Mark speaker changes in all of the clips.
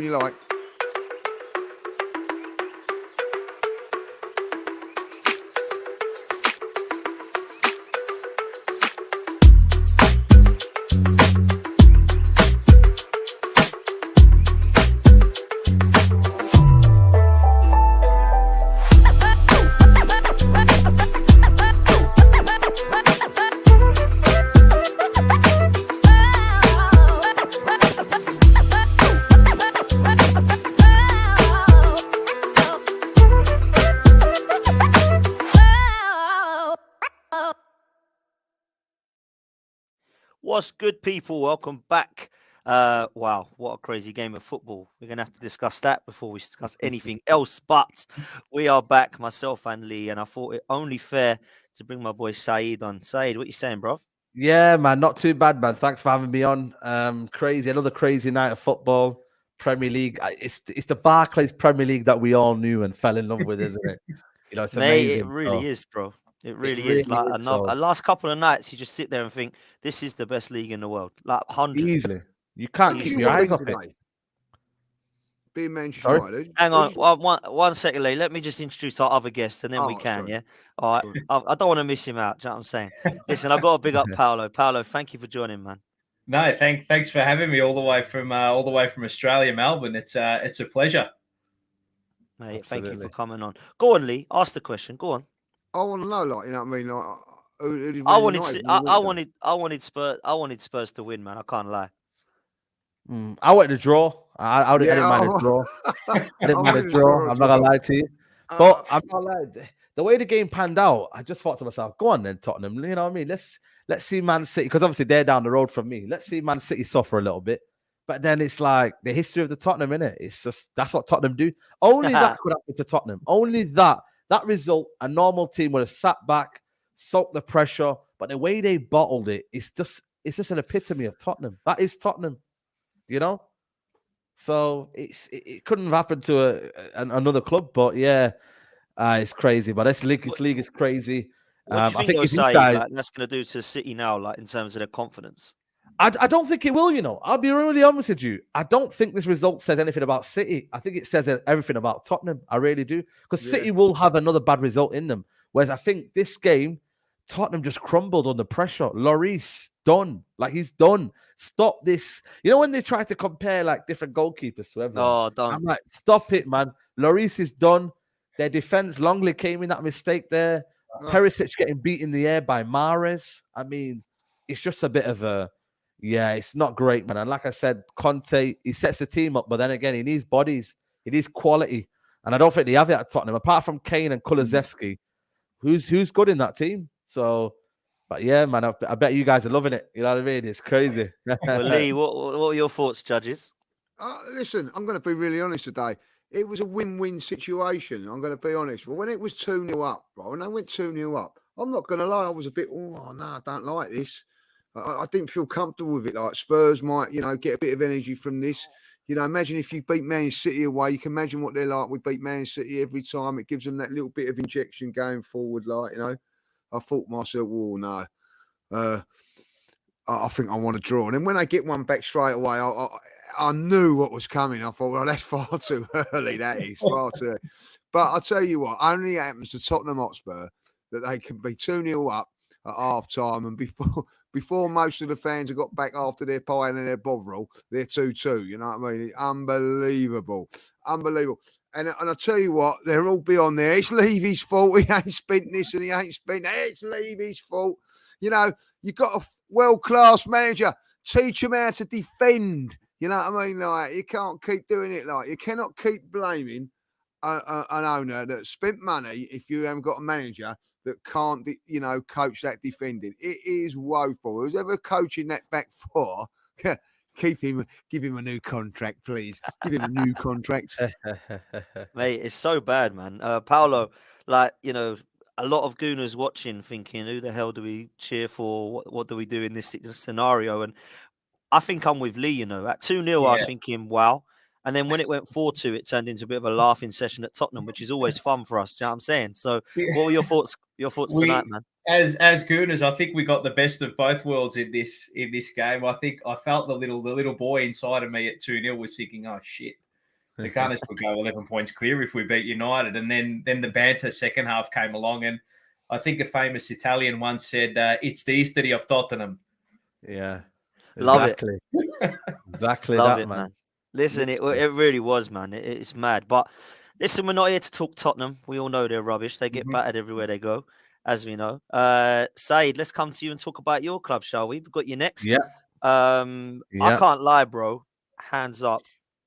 Speaker 1: when you like.
Speaker 2: What's good, people? Welcome back. Wow, what a crazy game of football. We're going to have to discuss that before we discuss anything else. But we are back, myself and Lee, and I thought it only fair to bring my boy Saeed on. Saeed, what you saying, bro?
Speaker 3: Yeah, man, not too bad, man. Thanks for having me on. Another crazy night of football. Premier League. It's the Barclays Premier League that we all knew and fell in love with, isn't it? You know, it's amazing.
Speaker 2: It really is, bro. It really
Speaker 3: really
Speaker 2: is. Like
Speaker 3: is, so.
Speaker 2: a last couple of nights, you just sit there and think, this is the best league in the world. Like 100.
Speaker 3: Easily. You can't keep your eyes off it.
Speaker 1: Being Manchester United.
Speaker 2: Hang on, one second, Lee. Let me just introduce our other guest, and then we can,
Speaker 1: sorry.
Speaker 2: yeah? All right. I don't want to miss him out. Do you know what I'm saying? Listen, I've got to big up Paolo. Paolo, thank you for joining, man.
Speaker 4: No, thanks for having me all the way from Australia, Melbourne. It's a pleasure.
Speaker 2: Mate, thank you for coming on. Go on, Lee. Ask the question. Go on.
Speaker 1: I want to know, like, you know what I mean? Like,
Speaker 2: I wanted Spurs to win, man. I can't lie.
Speaker 3: I wanted to draw. I didn't mind a draw. I didn't mind a draw. I'm not gonna lie to you. But I'm not lying. The way the game panned out, I just thought to myself, go on then, Tottenham. You know what I mean? Let's see Man City, because obviously they're down the road from me. Let's see Man City suffer a little bit. But then it's like the history of the Tottenham, innit? It's just that's what Tottenhm do. Only that could happen to Tottenham. Only that result, a normal team would have sat back, soaked the pressure. But the way they bottled it, it's just an epitome of Tottenham. That is Tottenham, you know. So it couldn't have happened to another club. But yeah, it's crazy. But this league is crazy.
Speaker 2: What do you think that's going to do to City now, like in terms of their confidence?
Speaker 3: I don't think it will, you know. I'll be really honest with you. I don't think this result says anything about City. I think it says everything about Tottenham. I really do. Because City will have another bad result in them. Whereas I think this game, Tottenham just crumbled under pressure. Lloris, done. Like, he's done. Stop this. You know when they try to compare, like, different goalkeepers to everyone?
Speaker 2: Oh, done.
Speaker 3: I'm like, stop it, man. Lloris is done. Their defense, Longley came in that mistake there. Perisic getting beat in the air by Mahrez. I mean, it's just a bit of a... Yeah, it's not great, man. And like I said, Conte, he sets the team up, but then again, he needs bodies. He needs quality. And I don't think they have it at Tottenham. Apart from Kane and Kulusevski, who's good in that team? So, but yeah, man, I bet you guys are loving it. You know what I mean? It's crazy.
Speaker 2: Well, Lee, what are your thoughts, judges?
Speaker 1: Listen, I'm going to be really honest today. It was a win-win situation. I'm going to be honest. Well, when it was 2-0 up, right, when they went 2-0 up, I'm not going to lie, I was a bit, I don't like this. I didn't feel comfortable with it. Like, Spurs might, you know, get a bit of energy from this. You know, imagine if you beat Man City away. You can imagine what they're like. We beat Man City every time. It gives them that little bit of injection going forward. Like, you know, I thought to myself, no. I think I want to draw. And then when I get one back straight away, I knew what was coming. I thought, well, that's far too early. That is far too early. But I'll tell you what, only happens to Tottenham Hotspur that they can be 2-0 up at half time, and before most of the fans have got back after their pie and their bovril, they're 2-2. You know what I mean? It's unbelievable. And I tell you what, they'll all be on there. It's Levy's fault. He ain't spent this and he ain't spent that. It's Levy's fault. You know, you've got a world-class manager. Teach him how to defend. You know what I mean? Like, you can't keep doing it. Like, you cannot keep blaming an owner that spent money if you haven't got a manager that can't, you know, coach that defending. It is woeful. Who's ever coaching that back four, give him a new contract, please. Give him a new contract.
Speaker 2: Mate, it's so bad, man. Paolo, like, you know, a lot of gooners watching thinking, who the hell do we cheer for? What do we do in this scenario? And I think I'm with Lee, you know. At 2-0, I was thinking, wow. And then when it went 4-2, it turned into a bit of a laughing session at Tottenham, which is always fun for us. Do you know what I'm saying? So what were your thoughts tonight, man?
Speaker 4: As Gooners, I think we got the best of both worlds in this game. I think I felt the little boy inside of me at 2-0 was thinking, oh shit, The Gunners would go 11 points clear if we beat United. And then the banter second half came along. And I think a famous Italian once said, it's the history of Tottenham.
Speaker 3: Yeah.
Speaker 2: Love
Speaker 3: exactly. Exactly
Speaker 2: Love
Speaker 3: that,
Speaker 2: it,
Speaker 3: man.
Speaker 2: Listen, it really was, man. It's mad. But listen, we're not here to talk Tottenham. We all know they're rubbish. They get battered everywhere they go, as we know. Saeed, let's come to you and talk about your club, shall we? We've got you next.
Speaker 3: Yeah.
Speaker 2: I can't lie, bro. Hands up.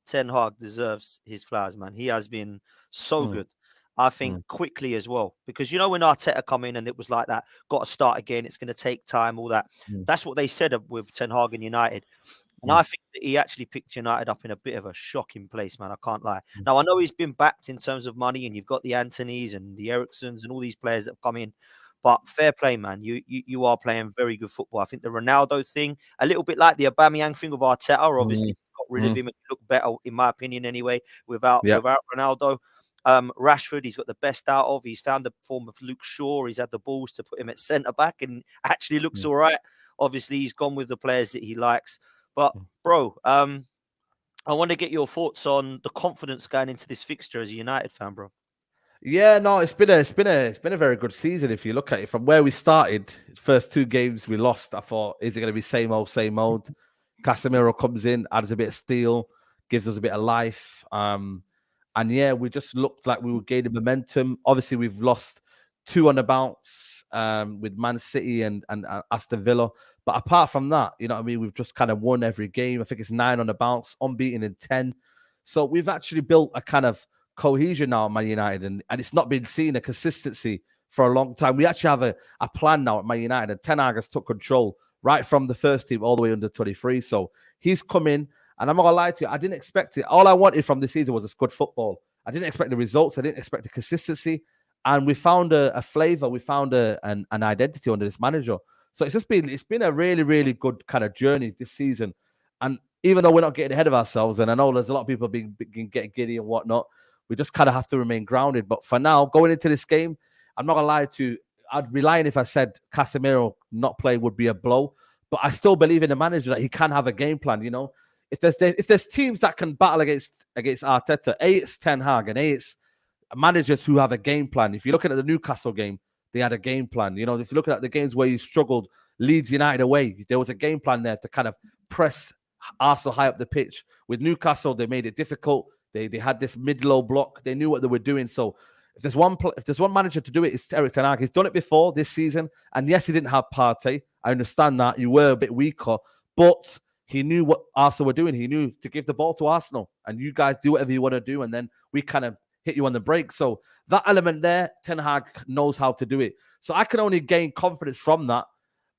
Speaker 2: Ten Hag deserves his flowers, man. He has been so good. I think quickly as well. Because you know when Arteta come in and it was like that, got to start again, it's going to take time, all that. That's what they said with Ten Hag and United. And I think that he actually picked United up in a bit of a shocking place, man. I can't lie. Now, I know he's been backed in terms of money, and you've got the Antonys and the Ericssons and all these players that have come in. But fair play, man. You are playing very good football. I think the Ronaldo thing, a little bit like the Aubameyang thing with Arteta, obviously got rid of him and looked better, in my opinion, anyway, without Ronaldo. Rashford, he's got the best out of. He's found the form of Luke Shaw. He's had the balls to put him at centre-back and actually looks all right. Obviously, he's gone with the players that he likes. But, bro, I want to get your thoughts on the confidence going into this fixture as a United fan, bro.
Speaker 3: Yeah, no, it's been a very good season. If you look at it from where we started, first 2 games we lost. I thought, is it going to be same old, same old? Casemiro comes in, adds a bit of steel, gives us a bit of life. And yeah, we just looked like we were gaining momentum. Obviously, we've lost 2 on the bounce with Man City and Aston Villa. But apart from that, you know what I mean? We've just kind of won every game. I think it's 9 on the bounce, unbeaten in 10. So we've actually built a kind of cohesion now at Man United, and it's not been seen, a consistency for a long time. We actually have a plan now at Man United, and Ten Hag has took control right from the first team all the way under 23. So he's come in, and I'm not gonna lie to you, I didn't expect it. All I wanted from this season was a good football. I didn't expect the results. I didn't expect the consistency, and we found a flavor. We found an identity under this manager. So it's been a really, really good kind of journey this season. And even though we're not getting ahead of ourselves, and I know there's a lot of people getting giddy and whatnot, we just kind of have to remain grounded. But for now, going into this game, I'm not gonna lie to you, I'd be lying if I said Casemiro not playing would be a blow. But I still believe in the manager that he can have a game plan. You know, if there's teams that can battle against Arteta, it's Ten Hag, and it's managers who have a game plan. If you're looking at the Newcastle game, they had a game plan. You know, if you're looking at the games where you struggled, Leeds United away, there was a game plan there to kind of press Arsenal high up the pitch. With Newcastle, they made it difficult. They had this mid-low block. They knew what they were doing. So if there's one manager to do it, it's Erik Ten Hag. He's done it before this season. And yes, he didn't have Partey. I understand that. You were a bit weaker. But he knew what Arsenal were doing. He knew to give the ball to Arsenal. And you guys do whatever you want to do. And then we kind of hit you on the break. So that element there, Ten Hag knows how to do it. So I can only gain confidence from that.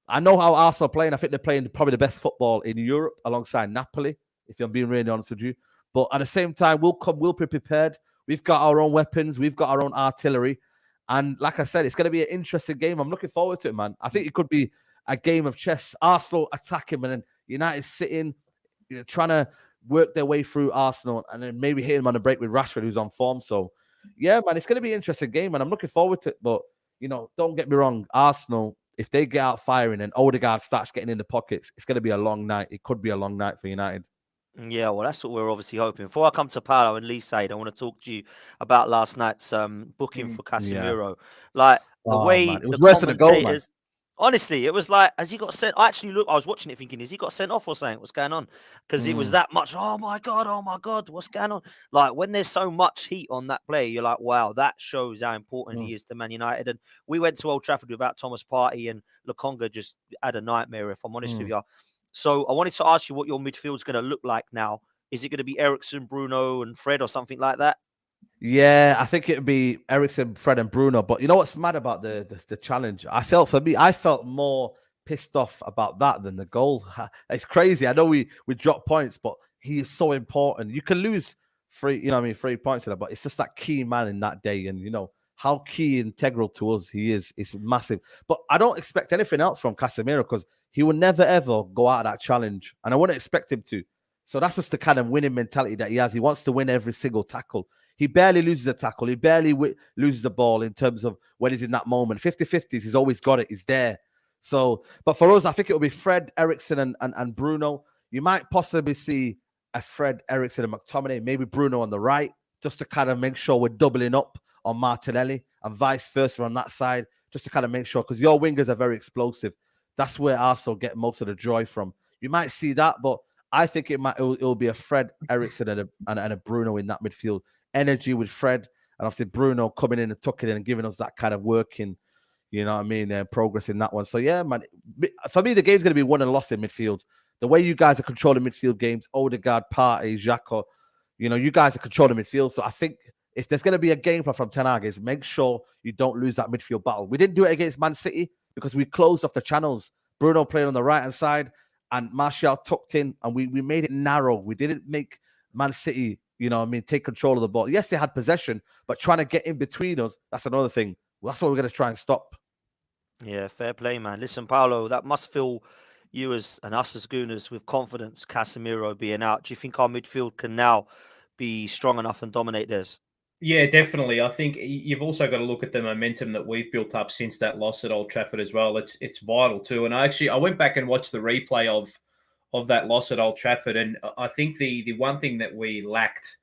Speaker 3: I know how Arsenal are playing. I think they're playing probably the best football in Europe alongside Napoli, if I'm being really honest with you. But at the same time, we'll be prepared. We've got our own weapons. We've got our own artillery. And like I said, it's going to be an interesting game. I'm looking forward to it, man. I think it could be a game of chess. Arsenal attacking, and then United sitting, you know, trying to work their way through Arsenal, and then maybe hitting them on the break with Rashford, who's on form. So, yeah, man, it's going to be an interesting game, and I'm looking forward to it. But, you know, don't get me wrong. Arsenal, if they get out firing and Odegaard starts getting in the pockets, it's going to be a long night. It could be a long night for United.
Speaker 2: Yeah, well, that's what we're obviously hoping. Before I come to Paolo and Lee Said, I want to talk to you about last night's booking for Casemiro. Like the way
Speaker 3: man. It was
Speaker 2: the
Speaker 3: worse than a goal, man.
Speaker 2: commentators, honestly, it was like, has he got sent? I actually look, I was watching it thinking, is he got sent off or something? What's going on? Because it was that much. Oh my god, what's going on? Like when there's so much heat on that player, you're like, wow, that shows how important he is to Man United. And we went to Old Trafford without Thomas Partey, and Lokonga just had a nightmare, if I'm honest with you. So I wanted to ask you what your midfield's going to look like now. Is it going to be Eriksen, Bruno, and Fred, or something like that?
Speaker 3: Yeah, I think it'd be Eriksen, Fred, and Bruno. But you know what's mad about the challenge? I felt more pissed off about that than the goal. It's crazy. I know we dropped points, but he is so important. You can lose 3 points in that, but it's just that key man in that day, and you know how key integral to us he is. It's massive. But I don't expect anything else from Casemiro because he will never ever go out of that challenge, and I wouldn't expect him to. So that's just the kind of winning mentality that he has. He wants to win every single tackle. He barely loses a tackle. He barely loses the ball in terms of when he's in that moment. 50-50s, he's always got it. He's there. So, but for us, I think it will be Fred, Eriksen, and Bruno. You might possibly see a Fred, Eriksen, and McTominay, maybe Bruno on the right, just to kind of make sure we're doubling up on Martinelli and vice versa on that side, just to kind of make sure, because your wingers are very explosive. That's where Arsenal get most of the joy from. You might see that, but I think it'll be a Fred, Eriksen, and a Bruno in that midfield. Energy with Fred, and obviously Bruno coming in and tucking in and giving us that kind of working, you know what I mean, progress in that one. So yeah, man, for me, the game's going to be won and lost in midfield. The way you guys are controlling midfield games, Odegaard, Partey, Xhaka, you know, you guys are controlling midfield. So I think if there's going to be a game plan from Ten Hag, is make sure you don't lose that midfield battle. We didn't do it against Man City because we closed off the channels. Bruno played on the right-hand side and Martial tucked in, and we made it narrow. We didn't make Man City, you know what I mean, take control of the ball. Yes, they had possession, but trying to get in between us, that's another thing. That's what we're going to try and stop.
Speaker 2: Yeah, fair play, man. Listen, Paolo, that must fill you and us as Gooners with confidence, Casemiro being out. Do you think our midfield can now be strong enough and dominate theirs?
Speaker 4: Yeah, definitely. I think you've also got to look at the momentum that we've built up since that loss at Old Trafford as well. It's vital too. And I went back and watched the replay of that loss at Old Trafford, and I think the one thing that we lacked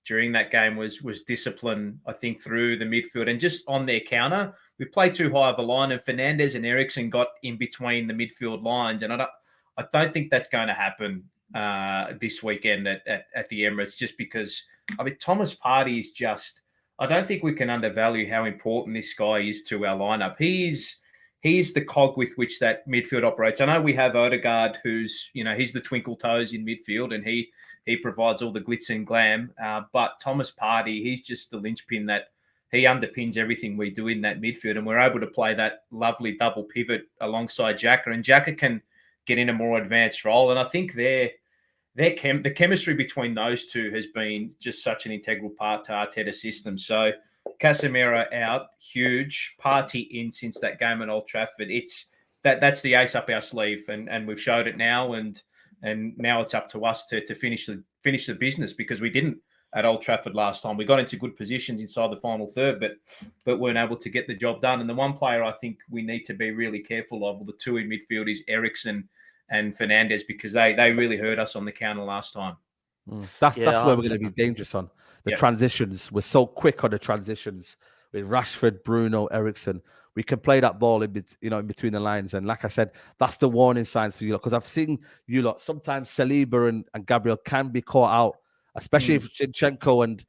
Speaker 4: during that game was discipline, I think, through the midfield and just on their counter. We played too high of a line, and Fernandes and Eriksen got in between the midfield lines, and I don't think that's going to happen this weekend at the Emirates, just because, I mean, Thomas Partey is just, I don't think we can undervalue how important this guy is to our lineup. He's the cog with which that midfield operates. I know we have Odegaard, who's, you know, he's the twinkle toes in midfield, and he provides all the glitz and glam. But Thomas Partey, he's just the linchpin that he underpins everything we do in that midfield, and we're able to play that lovely double pivot alongside Xhaka, and Xhaka can get in a more advanced role. And I think the chemistry between those two has been just such an integral part to Arteta's system. So Casemiro out, huge. Partey in since that game at Old Trafford. That's the ace up our sleeve, and we've showed it now, and now it's up to us to finish the business, because we didn't at Old Trafford last time. We got into good positions inside the final third, but weren't able to get the job done. And the one player I think we need to be really careful of, or the two in midfield, is Eriksen and Fernandes, because they really hurt us on the counter last time.
Speaker 3: That's where we're going to be dangerous on the transitions. We're so quick on the transitions with Rashford, Bruno, Eriksen. We can play that ball in between the lines. And like I said, that's the warning signs for you lot, because I've seen you lot sometimes. Saliba and Gabriel can be caught out, especially if Zinchenko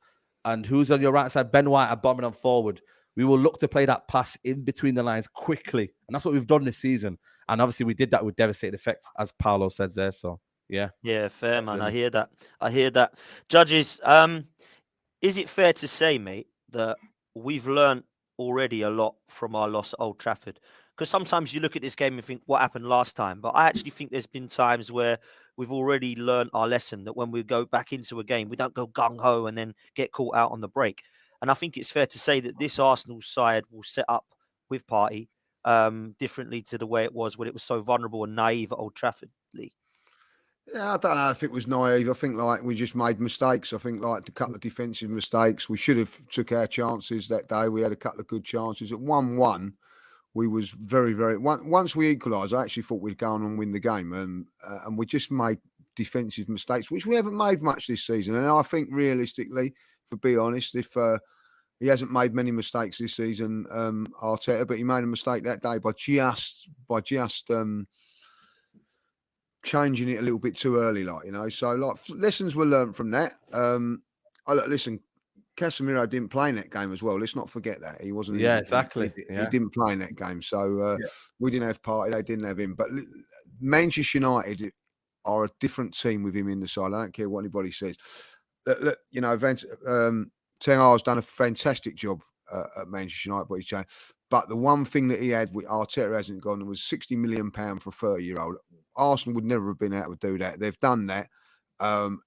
Speaker 3: and who's on your right side, Ben White, are bombing on forward. We will look to play that pass in between the lines quickly. And that's what we've done this season. And obviously we did that with devastating effect, as Paolo says there. So, yeah.
Speaker 2: Yeah, fair, man. I hear that. Judges, is it fair to say, mate, that we've learned already a lot from our loss at Old Trafford? Because sometimes you look at this game and think, what happened last time? But I actually think there's been times where we've already learned our lesson, that when we go back into a game, we don't go gung-ho and then get caught out on the break. And I think it's fair to say that this Arsenal side will set up with Partey differently to the way it was when it was so vulnerable and naive at Old Trafford. Lee.
Speaker 1: Yeah, I don't know if it was naive. I think we just made mistakes. I think a couple of defensive mistakes. We should have took our chances that day. We had a couple of good chances. At 1-1, we was very, very... Once we equalised, I actually thought we'd go on and win the game. And we just made defensive mistakes, which we haven't made much this season. And I think realistically, to be honest, if he hasn't made many mistakes this season, Arteta, but he made a mistake that day by just changing it a little bit too early, So lessons were learned from that. Listen, Casemiro didn't play in that game as well. Let's not forget that he wasn't.
Speaker 3: Yeah, exactly.
Speaker 1: He didn't play in that game, so we didn't have Partey. They didn't have him. But Manchester United are a different team with him in the side. I don't care what anybody says. Ten Hag's done a fantastic job at Manchester United, but the one thing that he had with Arteta hasn't gone was £60 million for a 30-year-old. Arsenal would never have been able to do that. They've done that, and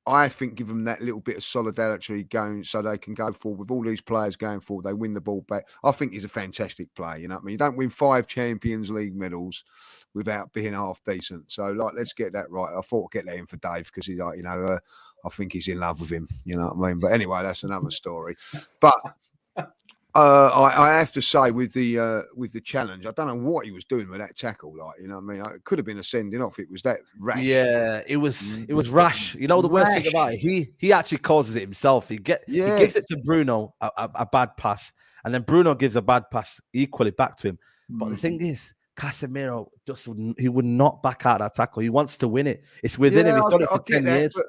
Speaker 1: I think, give them that little bit of solidarity going, so they can go forward with all these players going forward. They win the ball back. I think he's a fantastic player. You know what I mean? You don't win 5 Champions League medals without being half decent. So, let's get that right. I thought I'd get that in for Dave, because he's I think he's in love with him. You know what I mean? But anyway, that's another story. But I have to say with the challenge, I don't know what he was doing with that tackle. Like, you know what I mean? It could have been a sending off. It was that rash.
Speaker 3: Yeah, it was rash. You know the worst thing about it, he actually causes it himself. He gives it to Bruno a bad pass, and then Bruno gives a bad pass equally back to him. But the thing is, Casemiro he would not back out that tackle. He wants to win it. It's within him. He's done it for 10 years.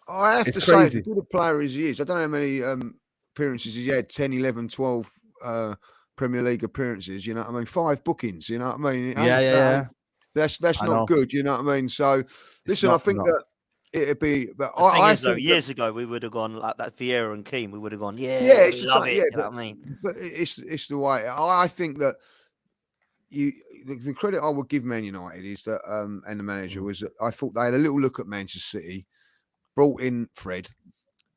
Speaker 1: I have to say, as good a player as he is, I don't know how many appearances he's had, 10, 11, 12 Premier League appearances, you know what I mean? 5 bookings, you know what I mean?
Speaker 3: Yeah.
Speaker 1: That's not good, you know what I mean? So, listen, I think that it'd be... But
Speaker 2: years ago, we would have gone like that, Vieira and Keane, we would have gone,
Speaker 1: it's
Speaker 2: love it, you
Speaker 1: but,
Speaker 2: know what I mean?
Speaker 1: But it's the way... I think that the credit I would give Man United is that, and the manager, was that I thought they had a little look at Manchester City, brought in Fred,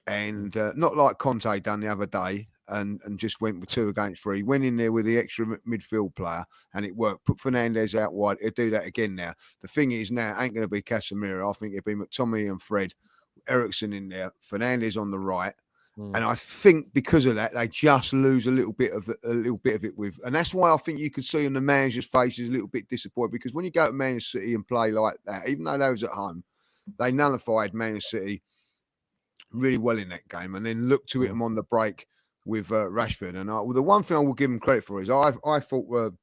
Speaker 1: and not like Conte done the other day and just went with 2 against 3. Went in there with the extra midfield player and it worked. Put Fernandes out wide. He'll do that again now. The thing is now, it ain't going to be Casemiro. I think it'll be McTominay and Fred, Eriksen in there, Fernandes on the right. And I think because of that, they just lose a little bit of it with, and that's why I think you could see on the manager's faces a little bit disappointed, because when you go to Manchester City and play like that, even though they was at home, they nullified Manchester City really well in that game, and then looked to him on the break with Rashford. And the one thing I will give him credit for is I thought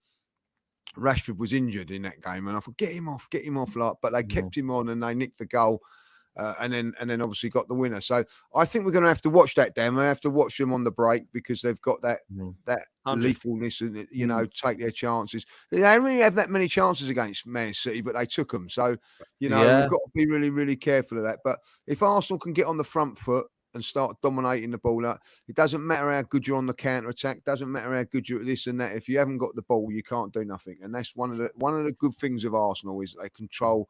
Speaker 1: Rashford was injured in that game, and I thought get him off, but they kept him on and they nicked the goal. And then obviously got the winner. So I think we're going to have to watch that, Dan. We have to watch them on the break because they've got that lethalness and, you know, take their chances. They don't really have that many chances against Man City, but they took them. So, you know, we've got to be really, really careful of that. But if Arsenal can get on the front foot and start dominating the ball, it doesn't matter how good you're on the counter attack. Doesn't matter how good you're at this and that. If you haven't got the ball, you can't do nothing. And that's one of the good things of Arsenal is they control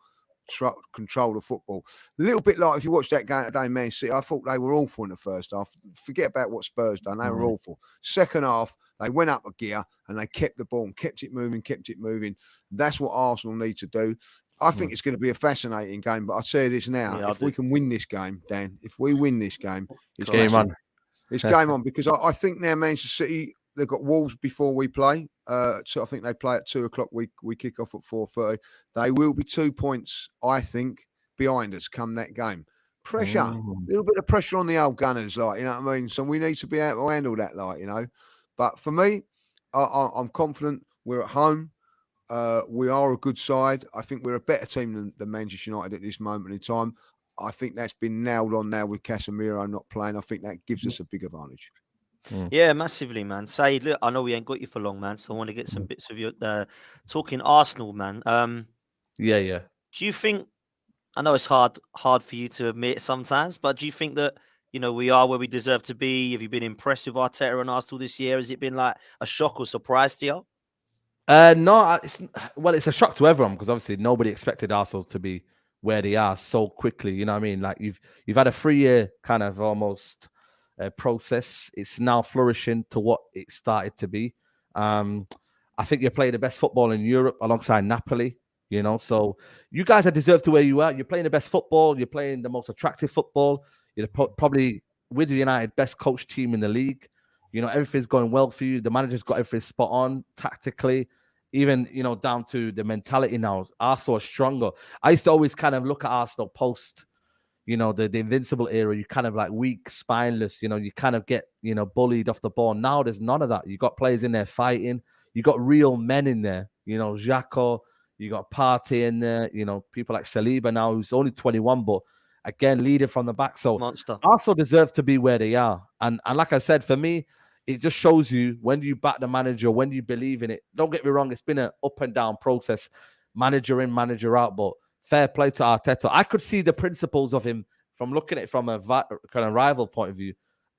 Speaker 1: the football. A little bit like if you watch that game today, Man City, I thought they were awful in the first half. Forget about what Spurs done. They were awful. Second half, they went up a gear and they kept the ball and kept it moving. That's what Arsenal need to do. I think it's going to be a fascinating game, but I'll tell you this now. If we can win this game, Dan, if we win this game, it's game on. It's game on, because I think now Manchester City, they've got Wolves before we play. So I think they play at 2:00. We kick off at 4:30. They will be 2 points, I think, behind us come that game. Pressure, a little bit of pressure on the old Gunners, like, you know what I mean. So we need to be able to handle that, like, you know. But for me, I'm confident. We're at home. We are a good side. I think we're a better team than Manchester United at this moment in time. I think that's been nailed on now with Casemiro not playing. I think that gives us a big advantage.
Speaker 2: Yeah, massively, man. Said, look, I know we ain't got you for long, man, so I want to get some bits of your talking Arsenal, man.
Speaker 3: Yeah.
Speaker 2: Do you think, I know it's hard for you to admit sometimes, but do you think that, you know, we are where we deserve to be? Have you been impressed with Arteta and Arsenal this year? Has it been like a shock or surprise to you?
Speaker 3: No, it's a shock to everyone, because obviously nobody expected Arsenal to be where they are so quickly. You know what I mean? Like you've had a 3-year kind of almost process. It's now flourishing to what it started to be. I think you're playing the best football in Europe alongside Napoli. You know, so you guys are deserved to where you are. You're playing the best football. You're playing the most attractive football. You're probably with United best coach team in the league. You know, everything's going well for you. The manager's got everything spot on tactically, even, you know, down to the mentality now. Arsenal are stronger. I used to always kind of look at Arsenal post, you know, the Invincible era. You kind of like weak, spineless, you know, you kind of get, you know, bullied off the ball. Now there's none of that. You got players in there fighting. You got real men in there, you know, Xhaka, you got Partey in there, you know, people like Saliba now, who's only 21, but again, leading from the back. So
Speaker 2: Monster.
Speaker 3: Arsenal deserve to be where they are. And like I said, for me, it just shows you when you back the manager, when you believe in it. Don't get me wrong, it's been an up and down process, manager in, manager out, but fair play to Arteta. I could see the principles of him from looking at it from a kind of rival point of view.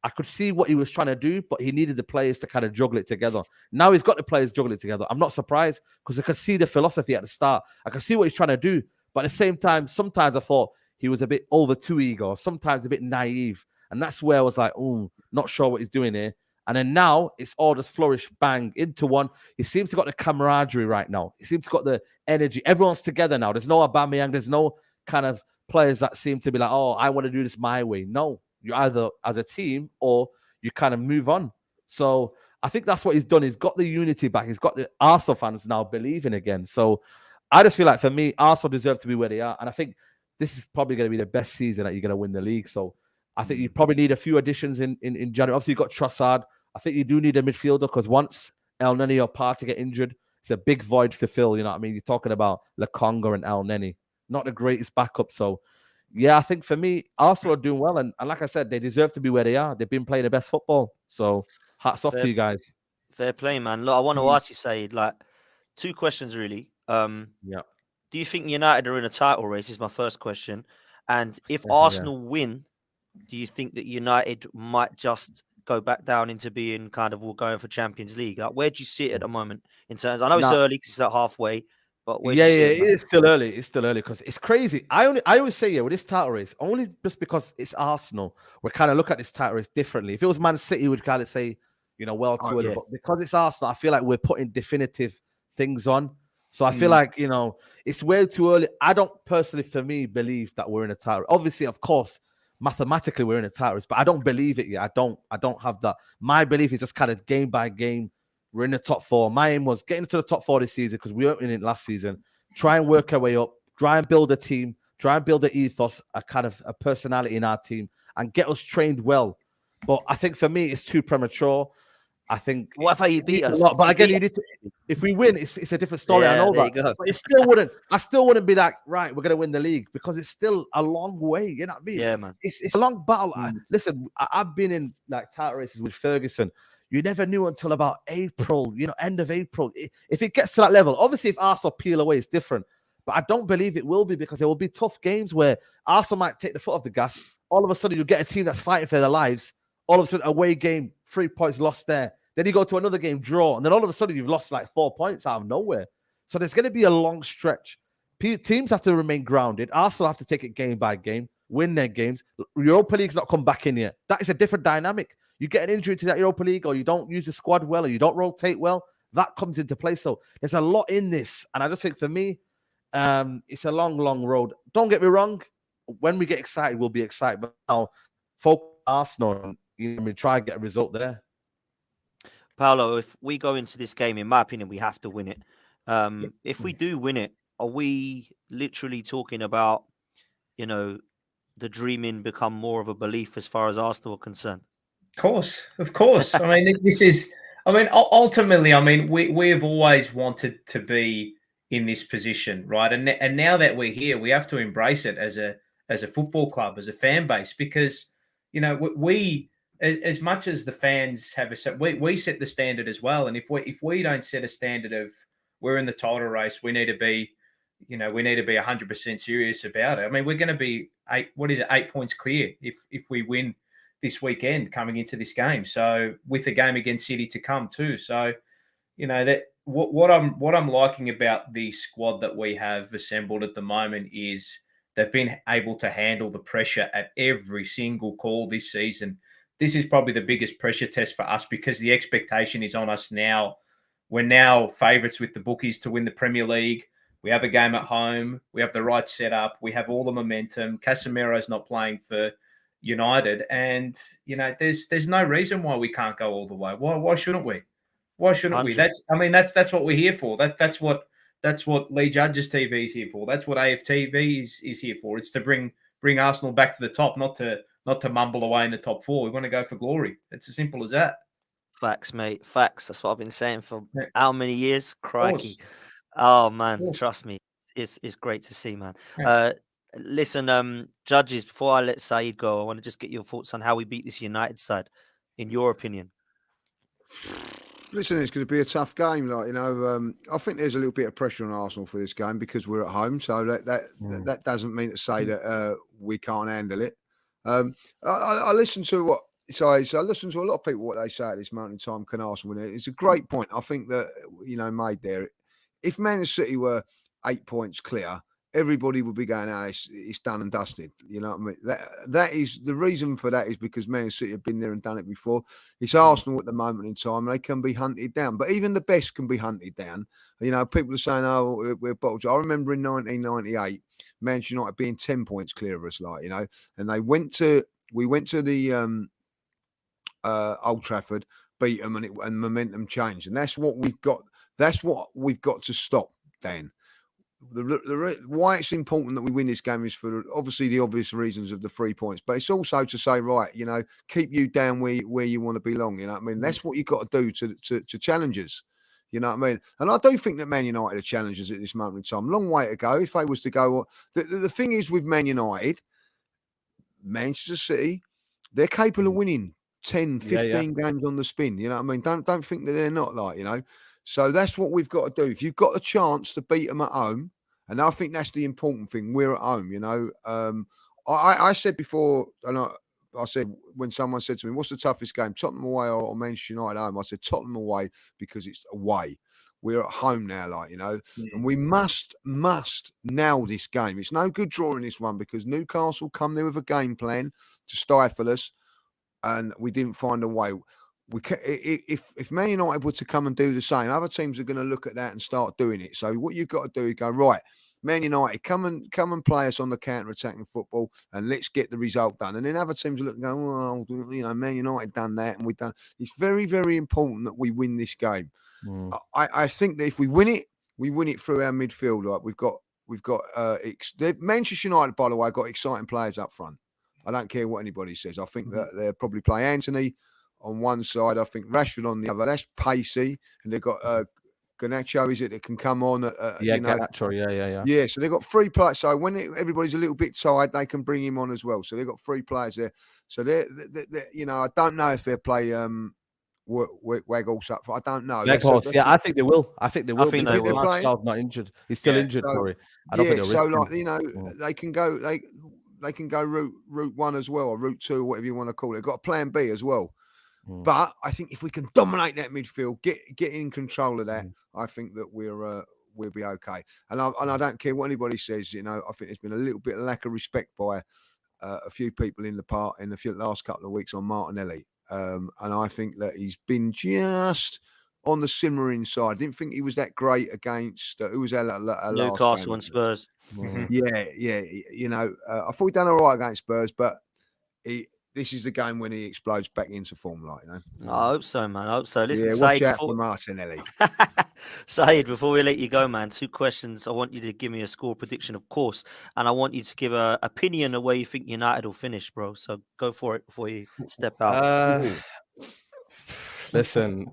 Speaker 3: I could see what he was trying to do, but he needed the players to kind of juggle it together. Now he's got the players juggling it together. I'm not surprised, because I could see the philosophy at the start. I could see what he's trying to do. But at the same time, sometimes I thought he was a bit over too eager, sometimes a bit naive. And that's where I was like, oh, not sure what he's doing here. And then now it's all just flourish, bang, into one. He seems to got the camaraderie right now. He seems to got the energy. Everyone's together now. There's no Aubameyang. There's no kind of players that seem to be like, oh, I want to do this my way. No, you're either as a team or you kind of move on. So I think that's what he's done. He's got the unity back. He's got the Arsenal fans now believing again. So I just feel like for me, Arsenal deserve to be where they are. And I think this is probably going to be the best season that you're going to win the league. So I think you probably need a few additions in January. Obviously, you've got Trossard. I think you do need a midfielder because once El Neni or Partey get injured, it's a big void to fill. You know what I mean? You're talking about Lokonga and El Neni. Not the greatest backup. So, yeah, I think for me, Arsenal are doing well. And like I said, they deserve to be where they are. They've been playing the best football. So, hats off to you guys.
Speaker 2: Fair play, man. Look, I want to ask you, Said, like, 2 questions, really.
Speaker 3: Yeah.
Speaker 2: Do you think United are in a title race? Is my first question. And if Arsenal win, do you think that United might just go back down into being kind of going for Champions League? Like, where do you see it at the moment in terms? I know it's early because it's at halfway, but where do you see it,
Speaker 3: it is still early. It's still early because it's crazy. I always say, with this title race, only just because it's Arsenal, we kind of look at this title race differently. If it was Man City, we'd kind of say, well to it. But because it's Arsenal, I feel like we're putting definitive things on. So I feel like, it's way too early. I don't personally, for me, believe that we're in a title. Obviously, of course, mathematically we're in a title race, but I don't believe it yet. I don't have that. My belief is just kind of game by game. We're in the top 4. My aim was getting to the top 4 this season because we weren't in it last season. Try and work our way up. Try and build a team. Try and build an ethos, a kind of a personality in our team, and get us trained well. But I think for me, it's too premature. I think
Speaker 2: what if you beat us?
Speaker 3: But again, you need to. If we win, it's a different story.
Speaker 2: Yeah,
Speaker 3: I know that, but it still wouldn't. I still wouldn't be like, right, we're gonna win the league because it's still a long way. You know what I mean?
Speaker 2: Yeah, man.
Speaker 3: It's a long battle. Listen, I've been in like title races with Ferguson. You never knew until about April. End of April. If it gets to that level, obviously, if Arsenal peel away, it's different. But I don't believe it will be because there will be tough games where Arsenal might take the foot off the gas. All of a sudden, you get a team that's fighting for their lives. All of a sudden, away game, 3 points lost there. Then you go to another game, draw, and then all of a sudden you've lost like 4 points out of nowhere. So there's going to be a long stretch. Teams have to remain grounded. Arsenal have to take it game by game, win their games. Europa League's not come back in yet. That is a different dynamic. You get an injury to that Europa League, or you don't use the squad well, or you don't rotate well, that comes into play. So there's a lot in this. And I just think for me, it's a long, long road. Don't get me wrong. When we get excited, we'll be excited. But now, focus on Arsenal and try and get a result there.
Speaker 2: Paolo, if we go into this game, in my opinion, we have to win it. If we do win it, are we literally talking about, the dreaming become more of a belief as far as Arsenal are concerned?
Speaker 4: Of course. I mean, ultimately, we have always wanted to be in this position, right? And now that we're here, we have to embrace it as a football club, as a fan base, because, we as much as the fans have we set the standard as well. And if we don't set a standard of we're in the title race, we need to be 100% serious about it. I mean, we're going to be 8 points clear if we win this weekend coming into this game. So with the game against City to come too. So, that what I'm liking about the squad that we have assembled at the moment is they've been able to handle the pressure at every single call this season. This is probably the biggest pressure test for us because the expectation is on us now. We're now favourites with the bookies to win the Premier League. We have a game at home. We have the right setup. We have all the momentum. Casemiro's not playing for United. And, there's no reason why we can't go all the way. Why shouldn't we? Why shouldn't
Speaker 2: 100.
Speaker 4: we? That's what we're here for. That's what Lee Judge's TV is here for. That's what AFTV is here for. It's to bring Arsenal back to the top, not to mumble away in the top 4. We want to go for glory. It's as simple as that.
Speaker 2: Facts, mate. Facts. That's what I've been saying for how many years? Crikey. Oh, man. Trust me. It's great to see, man.
Speaker 4: Yeah.
Speaker 2: Listen, judges, before I let Saeed go, I want to just get your thoughts on how we beat this United side, in your opinion.
Speaker 1: Listen, it's going to be a tough game. I think there's a little bit of pressure on Arsenal for this game because we're at home. So that doesn't mean to say that we can't handle it. I listen to what I listen to a lot of people what they say at this moment in time. Can Arsenal win it? It's a great point. I think that made there. If Man City were 8 points clear, everybody would be going, it's done and dusted. You know what I mean? That is the reason for that is because Man City have been there and done it before. It's Arsenal at the moment in time. They can be hunted down, but even the best can be hunted down. People are saying, we're bottled. I remember in 1998, Manchester United being 10 points clear of us, and we went to the Old Trafford. beat them and momentum change. And that's what we've got. That's what we've got to stop, Dan. Why it's important that we win this game is for obviously the obvious reasons of the 3 points, but it's also to say, right, keep you down where you want to belong. You know what I mean? That's what you've got to do to challengers. You know what I mean? And I do think that Man United are challengers at this moment in time. Long way to go. If they was to go, the thing is with Man United, Manchester City, they're capable of winning 10, 15 games on the spin. You know what I mean? Don't think that they're not So that's what we've got to do. If you've got a chance to beat them at home, and I think that's the important thing, we're at home, I said before, and I said when someone said to me, what's the toughest game, Tottenham away or Manchester United at home? I said Tottenham away because it's away. We're at home now, and we must nail this game. It's no good drawing this one because Newcastle come there with a game plan to stifle us, and we didn't find a way. If Man United were to come and do the same, other teams are going to look at that and start doing it. So what you've got to do is go, right, Man United, come and play us on the counter-attacking football, and let's get the result done. And then other teams are looking, going, well, Man United done that, and we've done. It's very, very important that we win this game. I think that if we win it through our midfield. Like we've got Manchester United, by the way, got exciting players up front. I don't care what anybody says. I think that they'll probably play Anthony on one side, I think Rashford on the other. That's pacey, and they've got Garnacho, is it, that can come on?
Speaker 3: Garnacho,
Speaker 1: yeah. So they've got 3 players. So when everybody's a little bit tired, they can bring him on as well. So they've got 3 players there. So they're I don't know if they'll play Weghorst up. I don't know.
Speaker 3: Weghorst, I think they will. I think they will.
Speaker 2: I think they will.
Speaker 3: Martial's not injured. He's still injured. Sorry, I don't think they'll
Speaker 1: they can go. They can go route 1 as well, or route 2, or whatever you want to call it. They've got a plan B as well. But I think if we can dominate that midfield, get in control of that, I think that we'll be okay. And I don't care what anybody says. I think there's been a little bit of lack of respect by a few people in the last couple of weeks on Martinelli, and I think that he's been just on the simmering side. I didn't think he was that great against who was our
Speaker 2: Newcastle and Spurs.
Speaker 1: Yeah. I thought he done all right against Spurs, but this is the game when he explodes back into form,
Speaker 2: I hope so, man. I hope so. Listen,
Speaker 1: watch out for Martinelli.
Speaker 2: Saeed, before we let you go, man, 2 questions. I want you to give me a score prediction, of course, and I want you to give an opinion of where you think United will finish, bro. So go for it before you step out.
Speaker 3: Listen,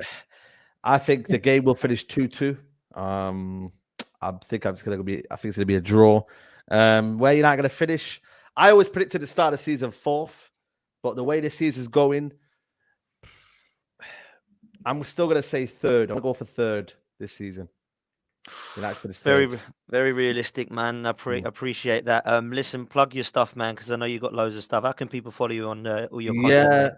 Speaker 3: I think the game will finish 2-2. I think it's going to be a draw. Where you're not going to finish, I always predicted the start of the season 4th. But the way the season's going, I'm still going to say 3rd. I'm going to go for 3rd this season.
Speaker 2: Very, very realistic, man. I appreciate that. Listen, plug your stuff, man, because I know you got loads of stuff. How can people follow you on all your content?
Speaker 3: Yeah,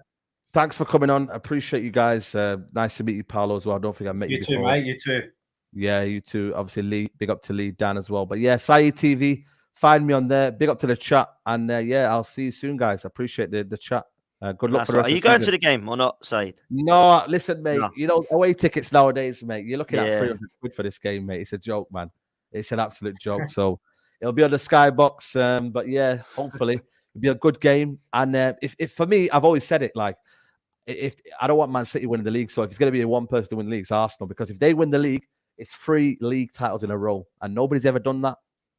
Speaker 3: thanks for coming on. I appreciate you guys. Nice to meet you, Paolo, as well. I don't think I met you before.
Speaker 4: You too, mate. You too.
Speaker 3: Yeah, you too. Obviously, Lee. Big up to Lee, Dan as well. But yeah, Saeed TV. Find me on there. Big up to the chat. And I'll see you soon, guys. I appreciate the chat. Good luck for the rest of the season.
Speaker 2: Are you going to the game or not, Saeed?
Speaker 3: No, listen, mate. No. Away tickets nowadays, mate. You're looking at 300 quid for this game, mate. It's a joke, man. It's an absolute joke. So it'll be on the Skybox. But yeah, hopefully it'll be a good game. And if for me, I've always said it, if I don't want Man City winning the league. So if it's going to be one person to win the league, it's Arsenal. Because if they win the league, it's 3 league titles in a row. And nobody's ever done that.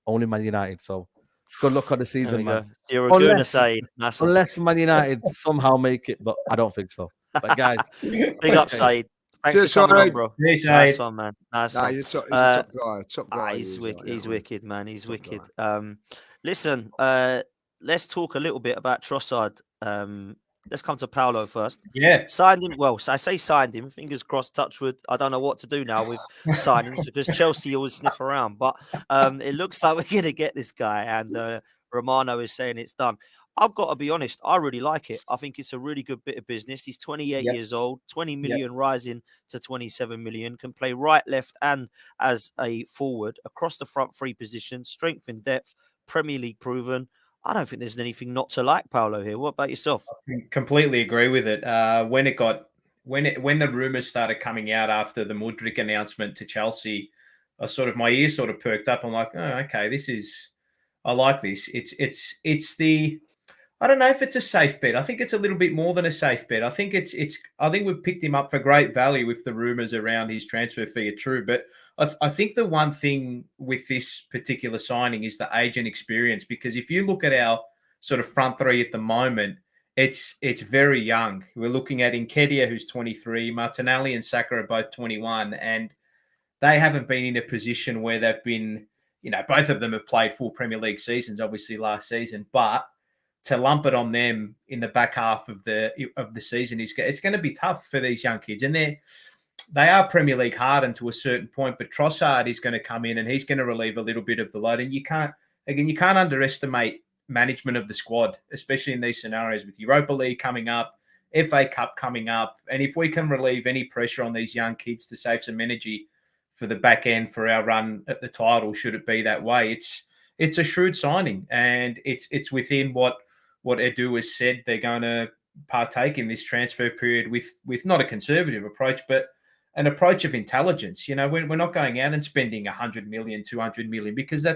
Speaker 3: Only Man United. So good luck on the season, man.
Speaker 2: You're a good Saeed.
Speaker 3: Unless Man United somehow make it, but I don't think so. But guys,
Speaker 2: big up, Saeed. Thanks for coming on, bro. Nice one, man. Nice one.
Speaker 1: He's a top guy. Top guy.
Speaker 2: He's wicked, man. He's wicked. Listen, let's talk a little bit about Trossard. Let's come to Paolo first.
Speaker 4: Yeah.
Speaker 2: Signed him. Well, I say signed him. Fingers crossed, touch wood. I don't know what to do now with signings because Chelsea always sniff around. But it looks like we're going to get this guy. And Romano is saying it's done. I've got to be honest. I really like it. I think it's a really good bit of business. He's 28 years old, 20 million rising to 27 million. Can play right, left and as a forward across the front 3 positions. Strength and depth. Premier League proven. I don't think there's anything not to like, Paolo, here. What about yourself?
Speaker 4: I completely agree with it. When the rumors started coming out after the Mudryk announcement to Chelsea, my ears sort of perked up. I'm like, oh, okay, I like this. I don't know if it's a safe bet. I think it's a little bit more than a safe bet. I think I think we've picked him up for great value if the rumours around his transfer fee are true. But I think the one thing with this particular signing is the age and experience. Because if you look at our sort of front three at the moment, it's very young. We're looking at Nketiah, who's 23, Martinelli and Saka are both 21, and they haven't been in a position where they've been, both of them have played full Premier League seasons, obviously last season, but to lump it on them in the back half of the season it's going to be tough for these young kids, and they are Premier League hardened to a certain point. But Trossard is going to come in and he's going to relieve a little bit of the load, and you can't underestimate management of the squad, especially in these scenarios with Europa League coming up, FA Cup coming up, and if we can relieve any pressure on these young kids to save some energy for the back end for our run at the title, should it be that way, it's a shrewd signing, and it's within what Edu has said. They're going to partake in this transfer period with not a conservative approach, but an approach of intelligence. We're not going out and spending 100 million, 200 million, because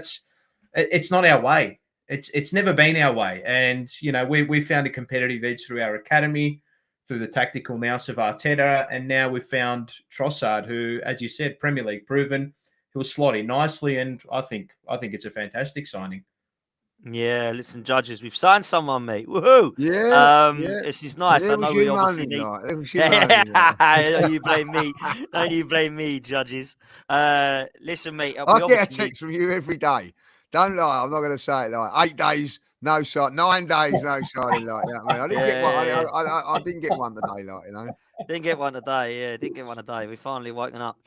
Speaker 4: it's not our way. It's never been our way. And, we found a competitive edge through our academy, through the tactical nous of Arteta, and now we've found Trossard, who, as you said, Premier League proven, he'll slot in nicely, and I think it's a fantastic signing.
Speaker 2: Yeah, listen, judges, we've signed someone, mate. Woohoo! This is nice. I know we obviously need. Don't you blame me? Don't you blame me, judges? Listen, mate.
Speaker 1: I get a text from you every day. Don't lie. I'm not going to say it like 8 days, no sign. 9 days, no signing. Like that. I didn't get one. I didn't get one today.
Speaker 2: Didn't get one today. Yeah, didn't get one today. We finally woken up.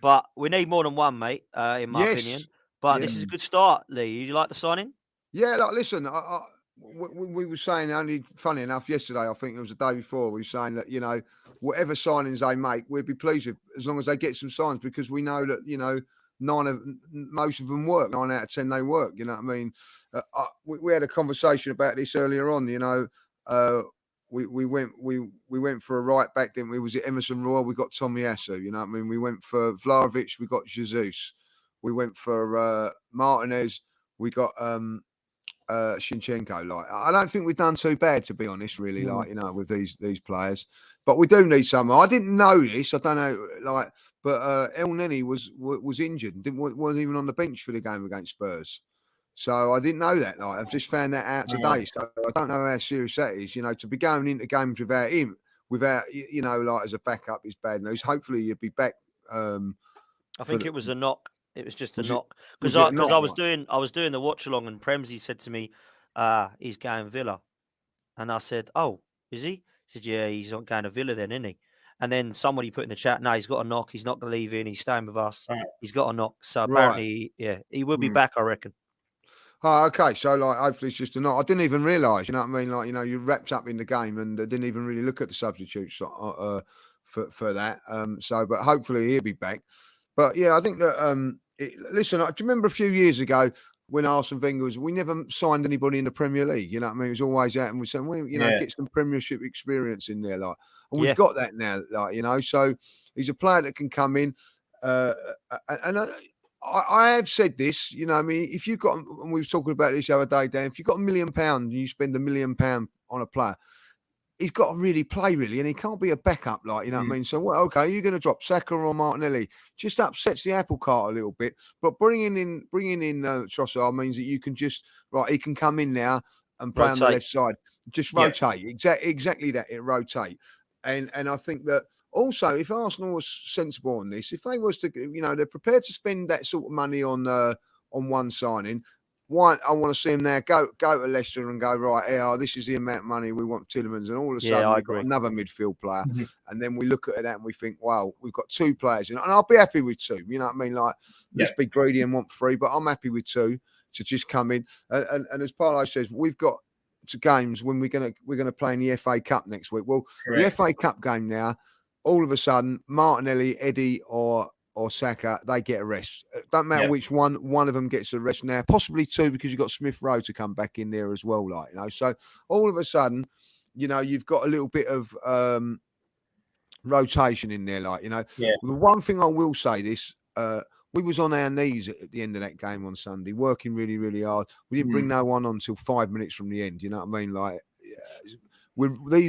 Speaker 2: But we need more than one, mate. In my opinion. But this is a good start, Lee. You like the signing?
Speaker 1: Yeah, listen, we were saying, only funny enough, yesterday, I think it was the day before, we were saying that, whatever signings they make, we'd be pleased with, as long as they get some signs, because we know that, most of them work. 9 out of 10, they work. You know what I mean? We had a conversation about this earlier on, we went for a right back, didn't we? Was it Emerson Royal? We got Tomiyasu, you know what I mean? We went for Vlahovic, we got Jesus. We went for Martinez. We got Shinchenko. I don't think we've done too bad, to be honest. Really, with these players. But we do need someone. I didn't know this. I don't know. But El Neni was injured and wasn't even on the bench for the game against Spurs. So I didn't know that. I've just found that out today. So I don't know how serious that is. To be going into games without him, as a backup, is bad news. Hopefully, you'll be back.
Speaker 2: I think it was a knock. It was just a knock, because I was doing the watch along, and Premsy said to me, he's going Villa, and I said, oh, is he? He said, yeah, he's not going to Villa then, isn't he? And then somebody put in the chat, no, he's got a knock, he's not going to leave in, he's staying with us, he's got a knock, so apparently, he will be back, I reckon.
Speaker 1: Oh, okay. So, hopefully it's just a knock. I didn't even realise, you know what I mean? You wrapped up in the game and didn't even really look at the substitutes for that. But hopefully he'll be back. But yeah, I think that. Listen, do you remember a few years ago when Arsene Wenger we never signed anybody in the Premier League? You know what I mean? It was always out, and we said, get some Premiership experience in there, and we've got that now, So he's a player that can come in, and I have said this, I mean, if you've got, and we were talking about this the other day, Dan, if you've got £1 million and you spend £1 million on a player, he's got to really play, and he can't be a backup, you know what I mean? So, you're going to drop Saka or Martinelli. Just upsets the apple cart a little bit. But bringing in Trossard means that you can just, he can come in now and play on the left side. Just rotate. Exactly that, it rotate. And I think that also, if Arsenal was sensible on this, if they was to, they're prepared to spend that sort of money on one signing, I want to see him now go to Leicester and go, right, this is the amount of money we want Tielemans, and all of a sudden we've got another midfield player. Mm-hmm. And then we look at that and we think, wow, we've got 2 players, and I'll be happy with 2. You know what I mean? Let's be greedy and want 3, but I'm happy with 2 to just come in. And as Paulo says, we've got to games when we're gonna play in the FA Cup next week. Well, correct. The FA Cup game now, all of a sudden, Martinelli, Eddie, or Saka, they get a rest. Don't matter which one of them gets a rest now, possibly 2, because you've got Smith Rowe to come back in there as well. So all of a sudden, you've got a little bit of rotation in there. The one thing I will say this, we was on our knees at the end of that game on Sunday, working really, really hard. We didn't bring no one on until 5 minutes from the end. You know what I mean? Like,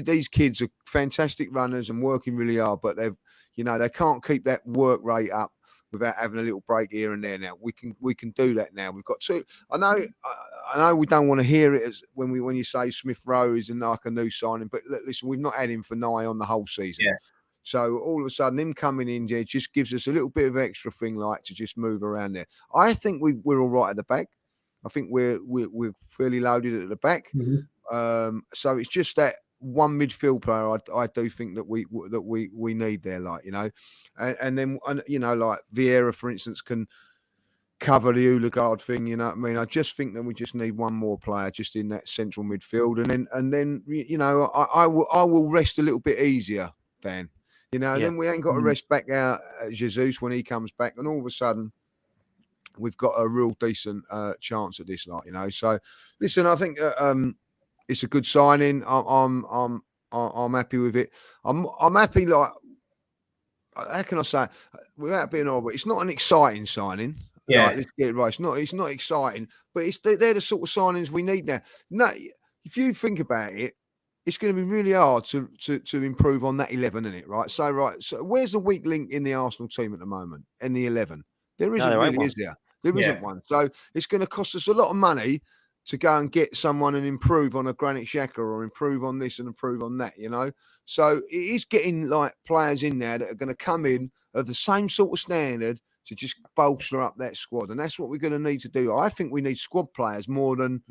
Speaker 1: these kids are fantastic runners and working really hard, but they can't keep that work rate up without having a little break here and there. Now we can do that now. We've got two. I know we don't want to hear it as when you say Smith Rowe is like a new signing, but listen, we've not had him for nigh on the whole season.
Speaker 4: Yeah.
Speaker 1: So all of a sudden, him coming in there just gives us a little bit of extra thing, like to just move around there. I think we're all right at the back. I think we're fairly loaded at the back. So it's just that one midfield player I do think that we need there, like, and then like Vieira, for instance, can cover the Odegaard thing. You know what I mean? I just think that we just need one more player just in that central midfield, and then I will rest a little bit easier, Dan. Then we ain't got to rest back out Jesus when he comes back, and all of a sudden we've got a real decent chance at this, like, So listen, I think it's a good signing. I'm happy with it. I'm happy. Like, how can I say, without being horrible, it's not an exciting signing.
Speaker 4: Yeah,
Speaker 1: let's get it right. It's not exciting, but they're the sort of signings we need now. No, if you think about it, it's going to be really hard to improve on that 11, isn't it? Right. So where's the weak link in the Arsenal team at the moment? In the 11, there isn't really, is there? There isn't one. So it's going to cost us a lot of money to go and get someone and improve on a Granit Xhaka or improve on this and improve on that, So it is getting like players in there that are going to come in of the same sort of standard to just bolster up that squad, and that's what we're going to need to do. I think we need squad players more than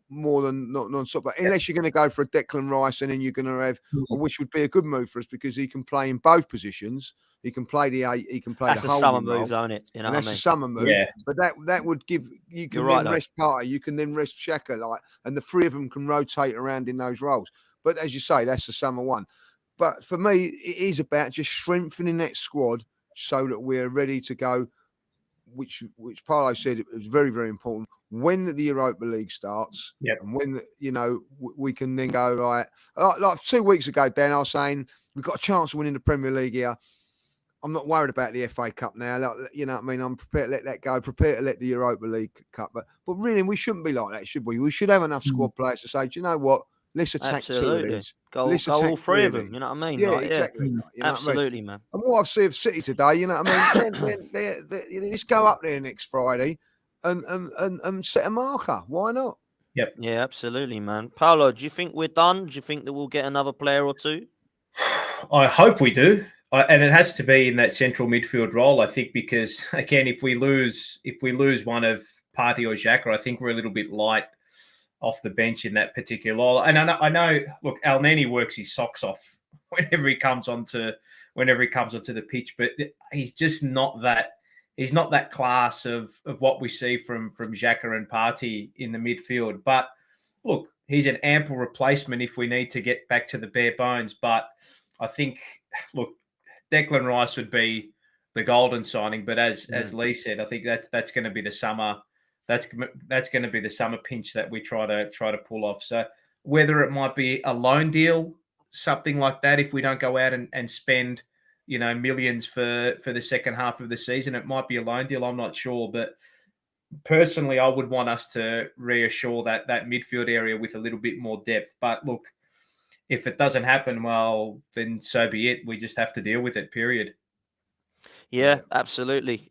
Speaker 1: more than non-stop. Unless you're going to go for a Declan Rice, and then you're going to have, which would be a good move for us because he can play in both positions. He can play the 8. He can play.
Speaker 2: That's
Speaker 1: the
Speaker 2: a summer move, don't it?
Speaker 1: That's a summer move. Yeah. But that would give you can then rest Partey. You can then rest Xhaka, and the three of them can rotate around in those roles. But as you say, that's the summer one. But for me, it is about just strengthening that squad so that we're ready to go, which Paulo said it was very, very important when the Europa League starts.
Speaker 4: Yep.
Speaker 1: And when we can then go, right, like 2 weeks ago, Dan, I was saying we've got a chance of winning the Premier League here. I'm not worried about the FA Cup now. You know what I mean? I'm prepared to let that go, prepared to let the Europa League Cup. But really, we shouldn't be like that, should we? We should have enough squad players to say, do you know what? Let's attack two of these.
Speaker 2: Go all three of them. You know what I mean?
Speaker 1: Yeah, exactly. You know
Speaker 2: absolutely,
Speaker 1: what I mean?
Speaker 2: man.
Speaker 1: And what I've seen of City today, you know what I mean? Let's go up there next Friday and set a marker. Why not?
Speaker 4: Yep.
Speaker 2: Yeah, absolutely, man. Paolo, do you think we're done? Do you think that we'll get another player or two?
Speaker 4: I hope we do. And it has to be in that central midfield role, I think, because again, if we lose one of Partey or Xhaka, I think we're a little bit light off the bench in that particular role. And I know, look, El Neni works his socks off whenever he comes onto the pitch, but he's just not that. He's not that class of what we see from Xhaka and Partey in the midfield. But look, he's an ample replacement if we need to get back to the bare bones. But I think, look, Declan Rice would be the golden signing. But as Lee said, I think that's going to be the summer. That's going to be the summer pinch that we try to pull off. So whether it might be a loan deal, something like that, if we don't go out and spend, millions for the second half of the season, it might be a loan deal. I'm not sure, but personally, I would want us to reassure that midfield area with a little bit more depth. But look, if it doesn't happen, well, then so be it. We just have to deal with it. Period.
Speaker 2: Yeah, absolutely.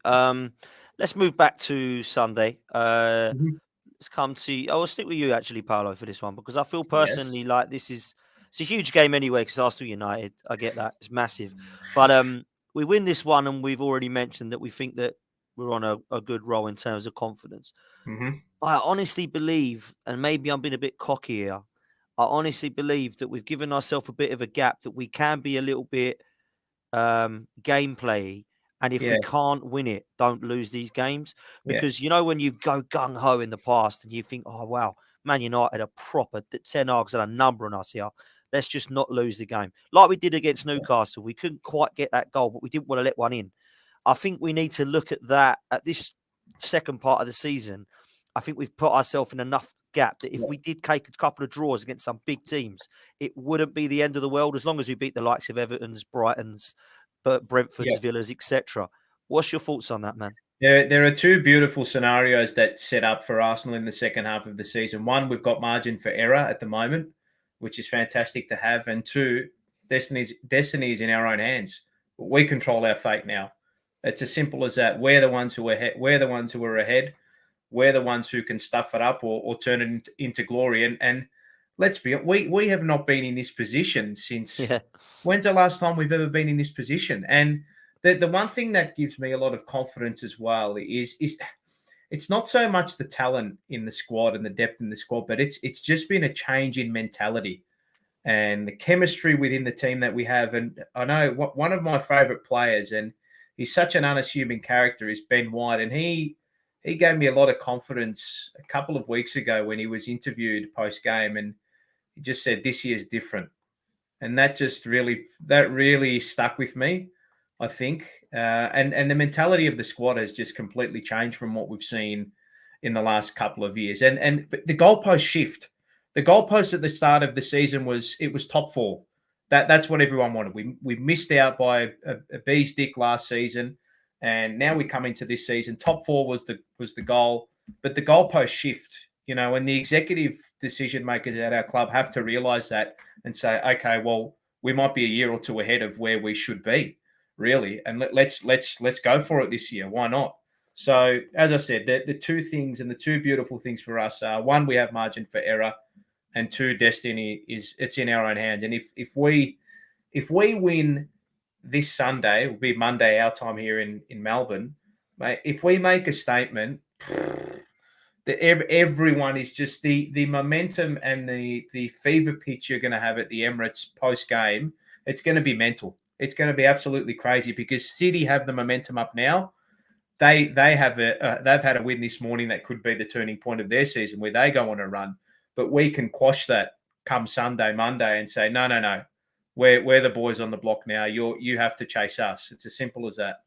Speaker 2: Let's move back to Sunday. Let's come to. I'll stick with you actually, Paolo, for this one because I feel personally like it's a huge game anyway. Because Arsenal United, I get that it's massive, but we win this one, and we've already mentioned that we think that we're on a good roll in terms of confidence. I honestly believe, and maybe I'm being a bit cocky here, I honestly believe that we've given ourselves a bit of a gap that we can be a little bit gameplay. And if we can't win it, don't lose these games. Because, when you go gung-ho in the past and you think, oh, wow, Man United are proper. Ten Hag's had a number on us here. Let's just not lose the game. Like we did against Newcastle. We couldn't quite get that goal, but we didn't want to let one in. I think we need to look at that at this second part of the season. I think we've put ourselves in enough gap that if we did take a couple of draws against some big teams, it wouldn't be the end of the world as long as we beat the likes of Everton's, Brighton's, Brentford's, Villas, etc. What's your thoughts on that, man?
Speaker 4: There are two beautiful scenarios that set up for Arsenal in the second half of the season. One, we've got margin for error at the moment, which is fantastic to have. And two, destiny is in our own hands. We control our fate now. It's as simple as that. We're the ones who are ahead. We're the ones who are ahead. We're the ones who can stuff it up or turn it into glory. And let's be honest, we have not been in this position since.
Speaker 2: Yeah.
Speaker 4: When's the last time we've ever been in this position? And the one thing that gives me a lot of confidence as well is it's not so much the talent in the squad and the depth in the squad, but it's just been a change in mentality and the chemistry within the team that we have. And I know one of my favorite players, and he's such an unassuming character, is Ben White. And he gave me a lot of confidence a couple of weeks ago when he was interviewed post-game, and he just said, this year's different. And that really stuck with me, I think. And the mentality of the squad has just completely changed from what we've seen in the last couple of years. And the goalpost shift. The goalpost at the start of the season was top four. That's what everyone wanted. We missed out by a bee's dick last season, and now we come into this season. Top four was the goal, but the goalpost shift. And the executive decision makers at our club have to realize that and say, okay, well, we might be a year or two ahead of where we should be, really, and let's go for it this year. Why not? So, as I said, the two things and the two beautiful things for us are, one, we have margin for error, and two, destiny it's in our own hands. And if we win this Sunday, it will be Monday our time here in Melbourne, mate. If we make a statement, everyone is just the momentum and the fever pitch you're going to have at the Emirates post game. It's going to be mental. It's going to be absolutely crazy because City have the momentum up now. They've had a win this morning that could be the turning point of their season where they go on a run. But we can quash that come Sunday, Monday, and say, no. We're the boys on the block now. You have to chase us. It's as simple as that.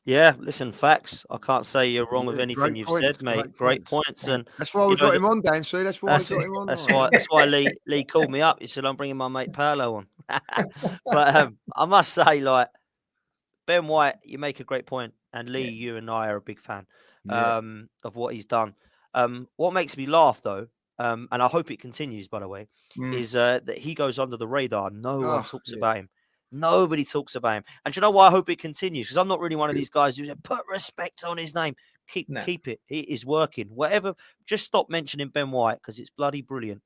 Speaker 2: Yeah, listen, facts. I can't say you're wrong with anything you've said, mate. Great points. And
Speaker 1: that's why we got him on, Dan. See, that's why we got him on.
Speaker 2: That's why Lee called me up. He said, I'm bringing my mate Paolo on. But I must say, like, Ben White, you make a great point. And Lee, you and I are a big fan of what he's done. What makes me laugh, though, and I hope it continues, by the way, is that he goes under the radar. No one talks about him. Nobody talks about him. And do you know why I hope it continues? Because I'm not really one of these guys who say, put respect on his name. Keep it. He is working. Whatever. Just stop mentioning Ben White because it's bloody brilliant.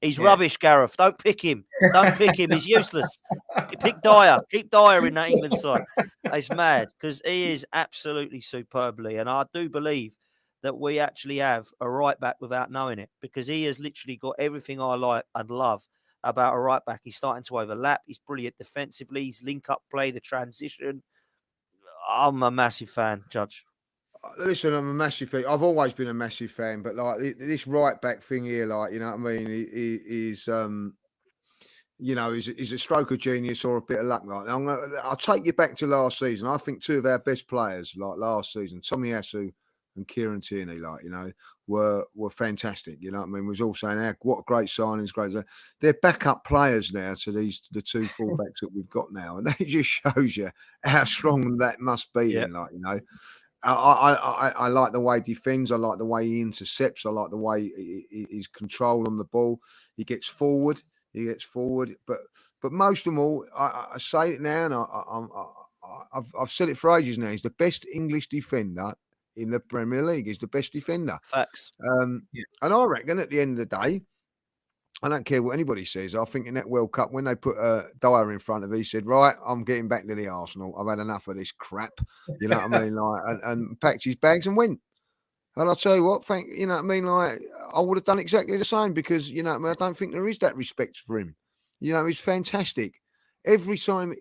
Speaker 2: He's rubbish, Gareth. Don't pick him. He's useless. Pick Dyer. Keep Dyer in that England side. It's mad because he is absolutely superbly. And I do believe that we actually have a right back without knowing it because he has literally got everything I like and love about a right back. He's starting to overlap. He's brilliant defensively. His link-up play, the transition. I'm a massive fan, Judge.
Speaker 1: Listen, I'm a massive fan. I've always been a massive fan, but like this right back thing here, like, you know what I mean, is a stroke of genius or a bit of luck. Like, I'll take you back to last season. I think two of our best players, like last season, Tommy Asu and Kieran Tierney, like, you know, were fantastic. You know what I mean? We was all saying, what a great signings, great. They're backup players now to the two fullbacks that we've got now, and that just shows you how strong that must be. Yeah. Like, you know, I like the way he defends. I like the way he intercepts. I like the way his control on the ball. He gets forward. But most of all, I say it now, and I've said it for ages now. He's the best English defender in the Premier League. He's the best defender.
Speaker 2: Facts.
Speaker 1: And I reckon at the end of the day, I don't care what anybody says. I think in that World Cup, when they put Dyer in front of him, he said, right, I'm getting back to the Arsenal. I've had enough of this crap. You know what I mean? Like, and packed his bags and went. And I'll tell you what, you know what I mean? Like, I would have done exactly the same because, you know what I mean, I don't think there is that respect for him. You know, he's fantastic. Every time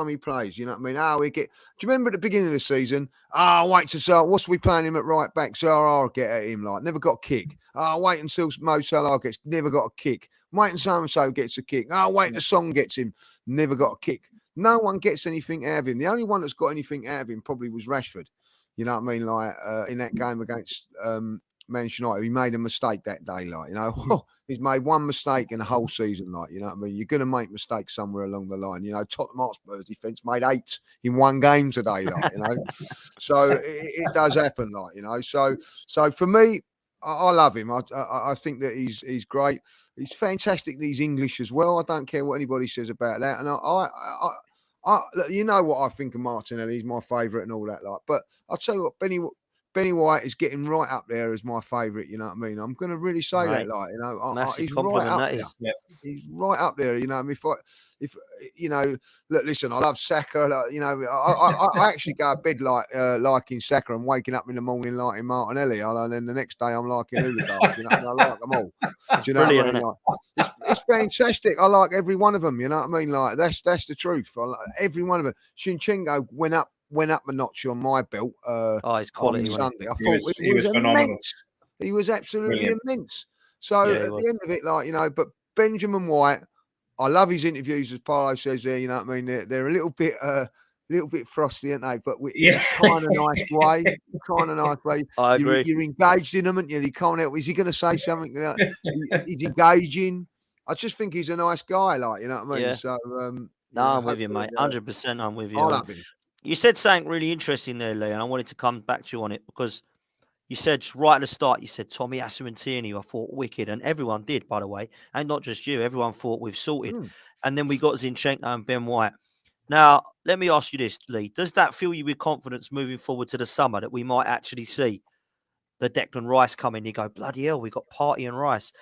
Speaker 1: he plays, you know what I mean? Do you remember at the beginning of the season? Wait to start. What's we playing him at right back? Zaha get at him, like, never got a kick. Wait until Mo Salah never got a kick. Wait until so gets a kick. Wait, the Song gets him, never got a kick. No one gets anything out of him. The only one that's got anything out of him probably was Rashford. You know what I mean? Like in that game against Manchester United, he made a mistake that day, like, you know, he's made one mistake in the whole season, like, you know what I mean? You're going to make mistakes somewhere along the line. You know, Tottenham Hotspur's defence made 8 in one game today, like, you know. So it does happen, like, you know. So for me, I love him. I think that he's great. He's fantastic that he's English as well. I don't care what anybody says about that. And look, you know what I think of Martinelli. He's my favourite and all that, like. But I'll tell you what, Benny White is getting right up there as my favourite. You know what I mean? I'm going to really say that, like, you know,
Speaker 2: massive
Speaker 1: he's
Speaker 2: compliment.
Speaker 1: right up
Speaker 2: That
Speaker 1: there.
Speaker 2: is.
Speaker 4: Yep.
Speaker 1: He's right up there. You know, I mean, if you know, look, listen, I love Saka. Like, you know, I actually go to bed liking Saka and waking up in the morning liking Martinelli, and then the next day I'm liking Odegaard. You know, I like them all.
Speaker 2: It's
Speaker 1: you know
Speaker 2: brilliant,
Speaker 1: what I mean? Like, it's fantastic. I like every one of them. You know what I mean? Like that's the truth. I like every one of them. Shinchenko went up a notch on my belt.
Speaker 2: his quality
Speaker 1: on
Speaker 2: wasn't
Speaker 1: Sunday. I
Speaker 4: He
Speaker 1: thought
Speaker 4: was phenomenal.
Speaker 1: immense. He was absolutely immense. So
Speaker 2: Yeah, he
Speaker 1: at
Speaker 2: was.
Speaker 1: the end of it, like, you know, but Benjamin White, I love his interviews, as Paulo says there. You know what I mean? They're a little bit frosty, aren't they? But in a kind of nice way. Kind of nice way.
Speaker 2: I agree.
Speaker 1: You're engaged in them, and you can't help. Is he going to say something? He's engaging. I just think he's a nice guy, like, you know what I mean?
Speaker 2: Yeah.
Speaker 1: So
Speaker 2: No, I'm with you, mate. 100%. I'm with you.
Speaker 1: I love him.
Speaker 2: You said something really interesting there, Lee, and I wanted to come back to you on it because you said right at the start, you said Tommy Asu and Tierney, I thought wicked, and everyone did, by the way, and not just you. Everyone thought we've sorted, and then we got Zinchenko and Ben White. Now, let me ask you this, Lee: does that fill you with confidence moving forward to the summer that we might actually see the Declan Rice come in? You go, bloody hell, we got Partey and Rice,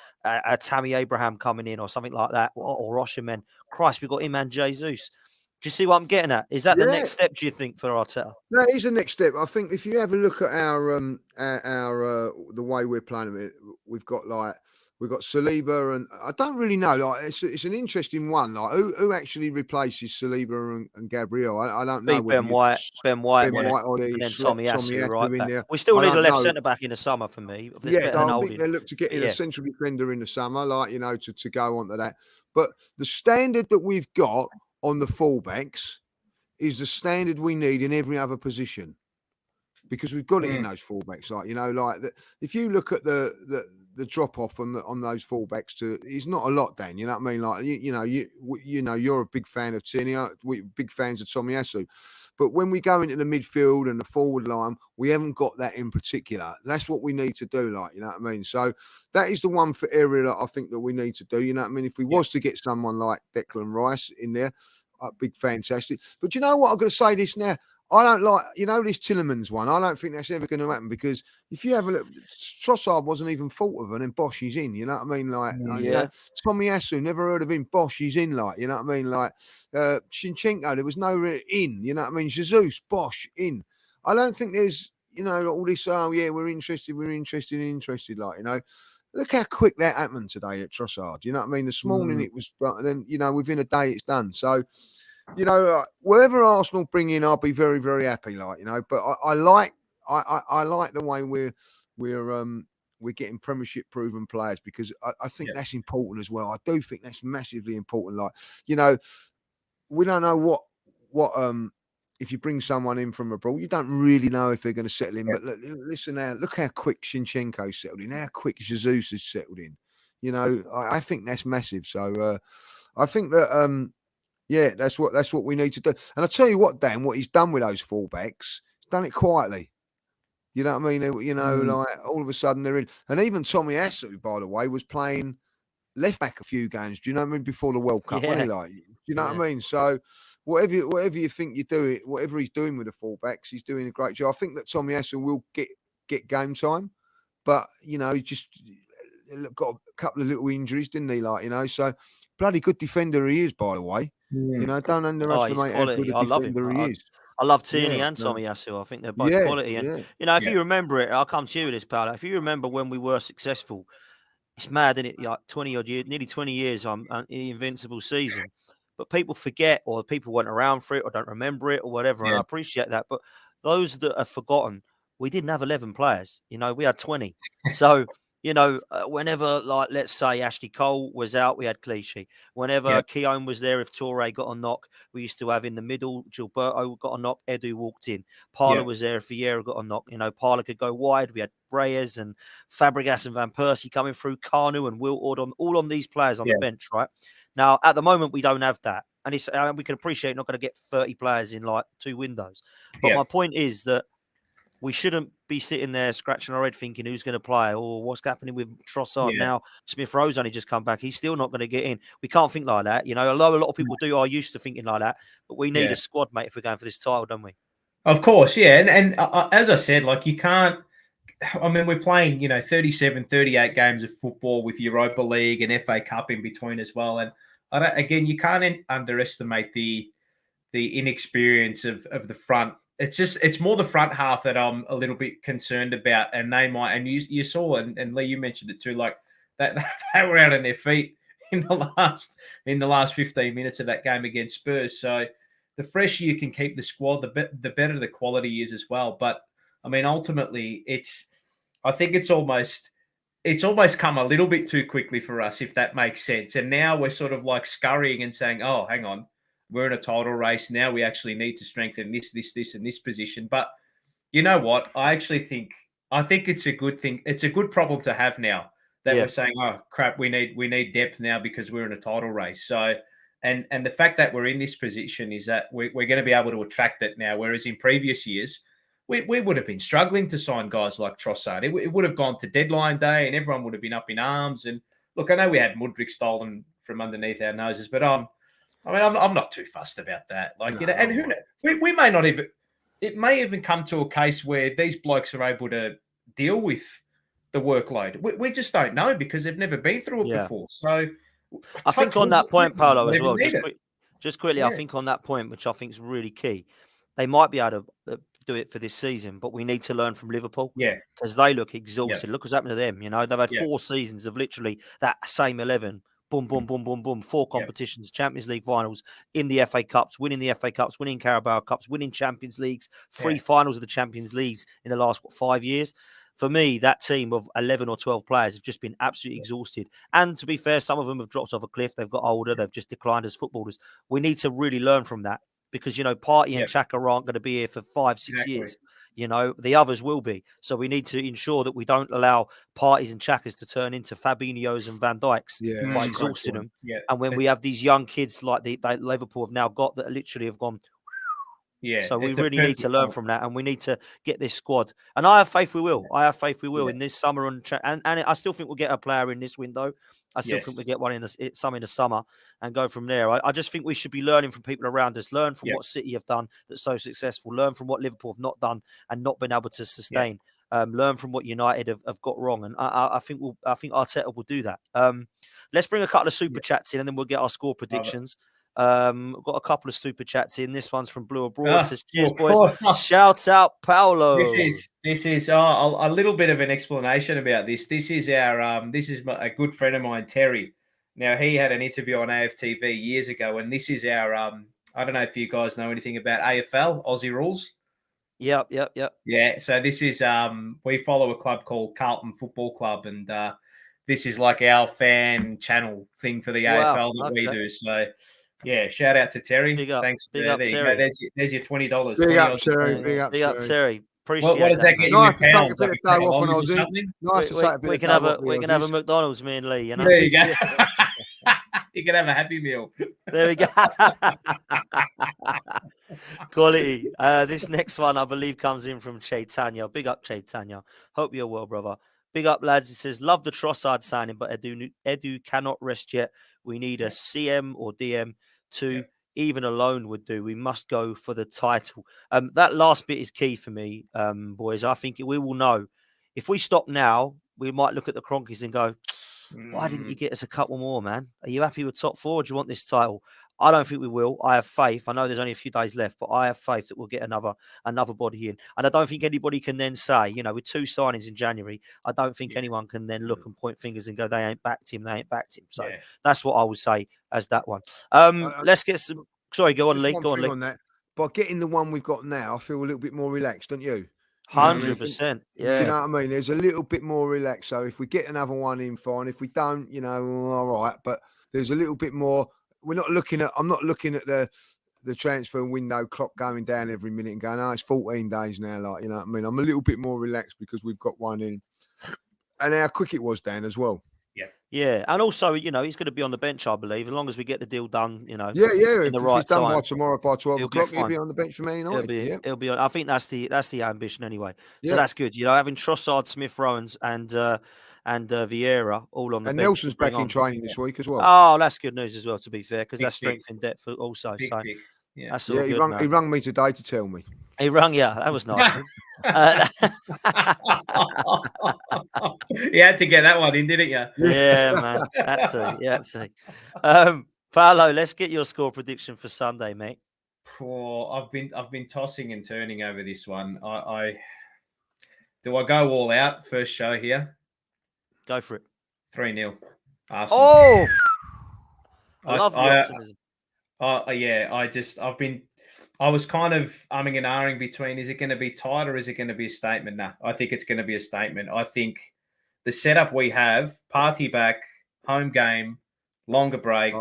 Speaker 2: Tammy Abraham coming in, or something like that, or Oshiman. Christ, we got him and Jesus. Do you see what I'm getting at? Is that the next step, do you think, for Arteta?
Speaker 1: That is the next step. I think if you have a look at our the way we're playing it, we've got Saliba, and I don't really know. Like it's an interesting one. Like who actually replaces Saliba and Gabriel? I don't know.
Speaker 2: Ben White,
Speaker 1: Ben
Speaker 2: White,
Speaker 1: or
Speaker 2: and then Tommy Asu, right back.
Speaker 1: there.
Speaker 2: We still
Speaker 1: I
Speaker 2: need a
Speaker 1: don't
Speaker 2: left
Speaker 1: know.
Speaker 2: centre back in the summer for me.
Speaker 1: I think they look to get in a central defender in the summer, like, you know, to go on to that. But the standard that we've got on the fullbacks is the standard we need in every other position, because we've got it in those fullbacks. Like, you know, like if you look at the drop off on those fullbacks, it's not a lot, Dan. You know what I mean? Like you know, you're a big fan of Tierney. We're big fans of Tomiyasu. But when we go into the midfield and the forward line, we haven't got that in particular. That's what we need to do, like, you know what I mean? So that is the one for area that I think that we need to do. You know what I mean? If we was to get someone like Declan Rice in there, big fantastic. But you know what? I'm going to say this now. I don't like, you know, this Tillemans one. I don't think that's ever going to happen, because if you have a look, Trossard wasn't even thought of, and then Bosch is in. You know what I mean? Like, you know, Tomiyasu, never heard of him. Bosch is in. Like, you know what I mean? Like, Shinchenko, there was no in. You know what I mean? Jesus, Bosch in. I don't think there's, you know, all this. Oh yeah, we're interested. Like, you know, look how quick that happened today at Trossard. You know what I mean? This morning it was, and then, you know, within a day it's done. So, you know, wherever Arsenal bring in, I'll be very, very happy. Like, you know, but I like the way we're getting Premiership proven players, because I think that's important as well. I do think that's massively important. Like, you know, we don't know what if you bring someone in from abroad, you don't really know if they're going to settle in. But listen now, look how quick Shinchenko settled in, how quick Jesus has settled in. You know, I think that's massive. So I think that yeah, that's what we need to do. And I tell you what, Dan, what he's done with those fullbacks, he's done it quietly. You know what I mean? You know, like all of a sudden they're in. And even Tomiyasu, by the way, was playing left back a few games. Do you know what I mean? Before the World Cup, wasn't he? Like, do you know what I mean? So whatever you think you do it, whatever he's doing with the fullbacks, he's doing a great job. I think that Tomiyasu will get game time, but you know, he just got a couple of little injuries, didn't he? Like, you know, so bloody good defender he is, by the way. You know, don't underestimate how good a defender he is.
Speaker 2: I love Tierney and Tomiyasu. I think they're both quality. And you know, if you remember it, I'll come to you with this, Paolo. If you remember when we were successful, it's mad, isn't it? Like 20 odd years, nearly 20 years on the invincible season. But people forget, or people weren't around for it, or don't remember it, or whatever. And I appreciate that. But those that are forgotten, we didn't have 11 players. You know, we had 20. So whenever, like, let's say Ashley Cole was out, we had Clichy. Whenever Keown was there, if Toure got a knock, we used to have in the middle, Gilberto got a knock, Edu walked in. Parla was there, if Vieira got a knock. Parla could go wide. We had Reyes and Fabregas and Van Persie coming through, Kanu and Wiltord all on these players on the bench, right? Now, at the moment, we don't have that. And we can appreciate not going to get 30 players in, like, 2 windows. But my point is that we shouldn't be sitting there scratching our head thinking who's going to play or what's happening with Trossard now. Smith Rowe's only just come back. He's still not going to get in. We can't think like that. Although a lot of people are used to thinking like that. But we need a squad, mate, if we're going for this title, don't we?
Speaker 4: Of course, yeah. And as I said, like, you can't – I mean, we're playing, 37, 38 games of football with Europa League and FA Cup in between as well. And, again, you can't underestimate the inexperience of the front. It's more the front half that I'm a little bit concerned about, and they might. And you saw, and Lee, you mentioned it too, like that they were out on their feet in the last 15 minutes of that game against Spurs. So the fresher you can keep the squad, the better the quality is as well. But I mean, ultimately, I think it's almost come a little bit too quickly for us, if that makes sense. And now we're sort of like scurrying and saying, "Oh, hang on. We're in a title race now. We actually need to strengthen this, and this position." But you know what? I think it's a good thing. It's a good problem to have now that we're saying, "Oh crap, we need depth now because we're in a title race." So, and the fact that we're in this position is that we're going to be able to attract it now. Whereas in previous years, we would have been struggling to sign guys like Trossard. It would have gone to deadline day, and everyone would have been up in arms. And look, I know we had Mudryk stolen from underneath our noses, but I'm not too fussed about that. Like, and who knows? We may not even. It may even come to a case where these blokes are able to deal with the workload. We just don't know because they've never been through it before. So,
Speaker 2: I think on that point, Paolo, as well, just quickly, I think on that point, which I think is really key, they might be able to do it for this season, but we need to learn from Liverpool.
Speaker 4: Yeah,
Speaker 2: because they look exhausted. Look what's happened to them. They've had 4 seasons of literally that same 11. Boom, boom, boom, boom, boom. 4 competitions, Champions League finals, in the FA Cups, winning the FA Cups, winning Carabao Cups, winning Champions Leagues, 3 finals of the Champions Leagues in the last 5 years. For me, that team of 11 or 12 players have just been absolutely exhausted. And to be fair, some of them have dropped off a cliff. They've got older. They've just declined as footballers. We need to really learn from that because, Partey and Xhaka aren't going to be here for 5-6 years. The others will be. So we need to ensure that we don't allow Partys and Chakas to turn into Fabinhos and Van Dijks by exhausting them. Yeah. And when we have these young kids like that Liverpool have now got that literally have gone. Yeah. So we really need to learn from that, and we need to get this squad. And I have faith we will. I have faith we will in this summer, and I still think we'll get a player in this window. I still think we'll get one in the summer and go from there. I just think we should be learning from people around us, learn from what City have done that's so successful, learn from what Liverpool have not done and not been able to sustain, learn from what United have got wrong. And I think Arteta will do that. Let's bring a couple of super chats in and then we'll get our score predictions. We've got a couple of super chats in. This one's from Blue Abroad. Says, cheers, boys. Shout out, Paolo.
Speaker 4: This is a little bit of an explanation about this. This is a good friend of mine, Terry. Now, he had an interview on AFTV years ago, and this is our I don't know if you guys know anything about AFL, Aussie Rules.
Speaker 2: Yep.
Speaker 4: Yeah, so this is we follow a club called Carlton Football Club, and this is like our fan channel thing for the AFL that we do. So yeah, shout out to Terry. Thanks.
Speaker 2: Big up, Terry.
Speaker 4: There's your $20.
Speaker 1: Big up, Terry.
Speaker 2: Big up, Terry. Appreciate
Speaker 4: what does that get you in pounds? Like
Speaker 2: we can have a McDonald's, me and Lee.
Speaker 4: There you go. You can have a Happy Meal.
Speaker 2: There we go. Quality. This next one, I believe, comes in from Chaitanya. Big up, Chaitanya. Hope you're well, brother. Big up, lads. It says, love the Trossard signing, but Edu cannot rest yet. We need a CM or DM too. Even alone would do. We must go for the title. That last bit is key for me, boys. I think we will know. If we stop now, we might look at the Cronkies and go, why didn't you get us a couple more, man? Are you happy with top 4? Or do you want this title? I don't think we will. I have faith. I know there's only a few days left, but I have faith that we'll get another body in. And I don't think anybody can then say, with 2 signings in January, I don't think anyone can then look and point fingers and go, they ain't backed him. So that's what I would say as that one. Let's get some. Sorry, go on, Lee. Go on, Lee.
Speaker 1: On that. By getting the one we've got now, I feel a little bit more relaxed, don't you?
Speaker 2: 100%. Yeah.
Speaker 1: You know what I mean? There's a little bit more relaxed. So if we get another one in, fine. If we don't, all right. But there's a little bit more. I'm not looking at the transfer window clock going down every minute and going, it's 14 days now. Like, you know what I mean? I'm a little bit more relaxed because we've got one in. And how quick it was, Dan, as well.
Speaker 2: Yeah, and also, he's going to be on the bench, I believe, as long as we get the deal done,
Speaker 1: Yeah.
Speaker 2: in
Speaker 1: If
Speaker 2: the right
Speaker 1: it's done
Speaker 2: time.
Speaker 1: by tomorrow, by 12
Speaker 2: He'll
Speaker 1: o'clock,
Speaker 2: be
Speaker 1: he'll
Speaker 2: fine.
Speaker 1: be on the bench for Man United.
Speaker 2: He'll be on. I think that's the ambition anyway. So that's good. Having Trossard, Smith Rowe, and Vieira all on the
Speaker 1: and
Speaker 2: bench.
Speaker 1: Nelson's back in training this week as well.
Speaker 2: Oh, that's good news as well, to be fair, because that's strength in depth also.
Speaker 4: Big
Speaker 2: So
Speaker 4: tick. Yeah.
Speaker 2: that's all good.
Speaker 1: He rung me today to tell me.
Speaker 2: He rung, yeah. That was nice.
Speaker 4: You had to get that one in, didn't you?
Speaker 2: Yeah, man. That's it. Paolo, let's get your score prediction for Sunday, mate.
Speaker 4: I've been tossing and turning over this one. Do I go all out first show here?
Speaker 2: Go for it.
Speaker 4: 3-0. Arsenal.
Speaker 2: Oh, I love the optimism.
Speaker 4: I was kind of umming and ahhing between, is it going to be tight or is it going to be a statement? Nah, I think it's going to be a statement. I think the setup we have, party back, home game, longer break,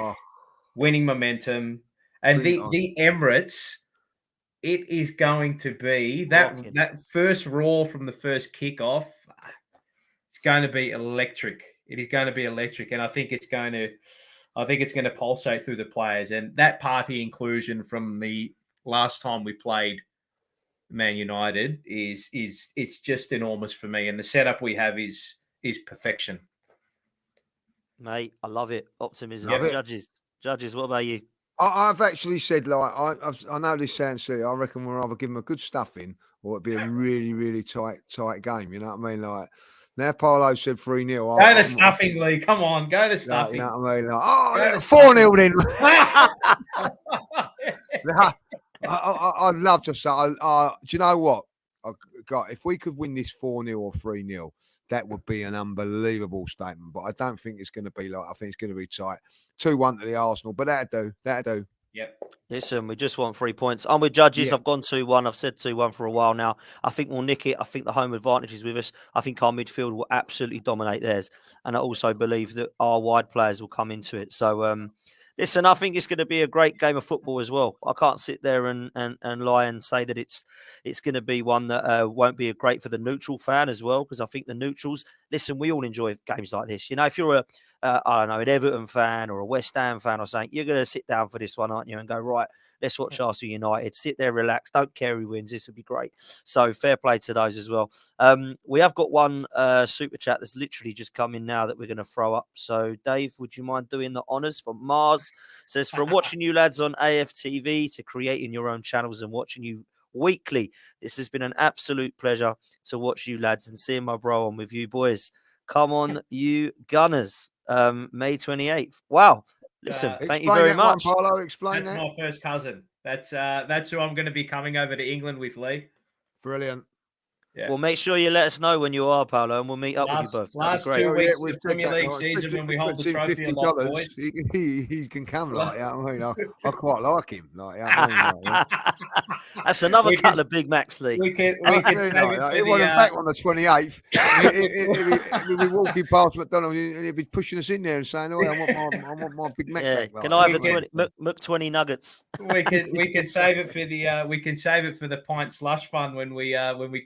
Speaker 4: winning momentum, and the Emirates, it is going to be that first roar from the first kickoff. It's going to be electric. It is going to be electric, and I think it's going to pulsate through the players. And that party inclusion from the last time we played Man United is it's just enormous for me. And the setup we have is perfection.
Speaker 2: Mate, I love it. Optimism.
Speaker 1: Love it.
Speaker 2: Judges, what about you?
Speaker 1: I've actually said, like, I know this sounds silly. I reckon we'll either give them a good stuffing or it'd be a really, really tight game. You know what I mean? Like, now Paolo said 3-0.
Speaker 4: Go the stuffing, Lee. Come on, go the stuffing.
Speaker 1: You know what I mean? Like, 4-0 then. I'd love to say, do you know what? If we could win this 4-0 or 3-0, that would be an unbelievable statement. But I don't think it's going to be like, I think it's going to be tight. 2-1 to the Arsenal, but that'll do.
Speaker 4: Yep.
Speaker 2: Listen, we just want 3 points. I'm with Judges. Yeah. I've gone 2-1. I've said 2-1 for a while now. I think we'll nick it. I think the home advantage is with us. I think our midfield will absolutely dominate theirs. And I also believe that our wide players will come into it. So, listen, I think it's going to be a great game of football as well. I can't sit there and lie and say that it's going to be one that won't be great for the neutral fan as well, because I think the neutrals, listen, we all enjoy games like this. If you're an Everton fan or a West Ham fan or something, you're going to sit down for this one, aren't you, and go, right, let's watch Arsenal United. Sit there, relax, don't care who wins. This would be great. So fair play to those as well. We have got one super chat that's literally just come in now that we're going to throw up. So Dave, would you mind doing the honours? For Mars says, from watching you lads on AFTV to creating your own channels and watching you weekly, this has been an absolute pleasure to watch you lads and seeing my bro on with you boys. Come on, you Gunners. May 28th. Wow. Listen, thank you very much.
Speaker 1: Paulo, explain
Speaker 4: That's
Speaker 1: that.
Speaker 4: my first cousin. That's who I'm going to be coming over to England with, Lee.
Speaker 1: Brilliant.
Speaker 4: Yeah.
Speaker 2: Well, make sure you let us know when you are, Paolo, and we'll meet up with you both.
Speaker 4: Last 2 weeks of the Premier League season when we hold the trophy a lot, boys.
Speaker 1: He can come like that. I mean, I quite like him.
Speaker 2: That's another couple of Big Macs, Lee.
Speaker 4: We can save it.
Speaker 1: He wasn't back on the 28th. He'll be walking past McDonald's and he'll be pushing us in there and saying, "Oh, I want my Big Mac back."
Speaker 2: Can I have a 20 nuggets?
Speaker 4: We can save it for the pint slush fund when we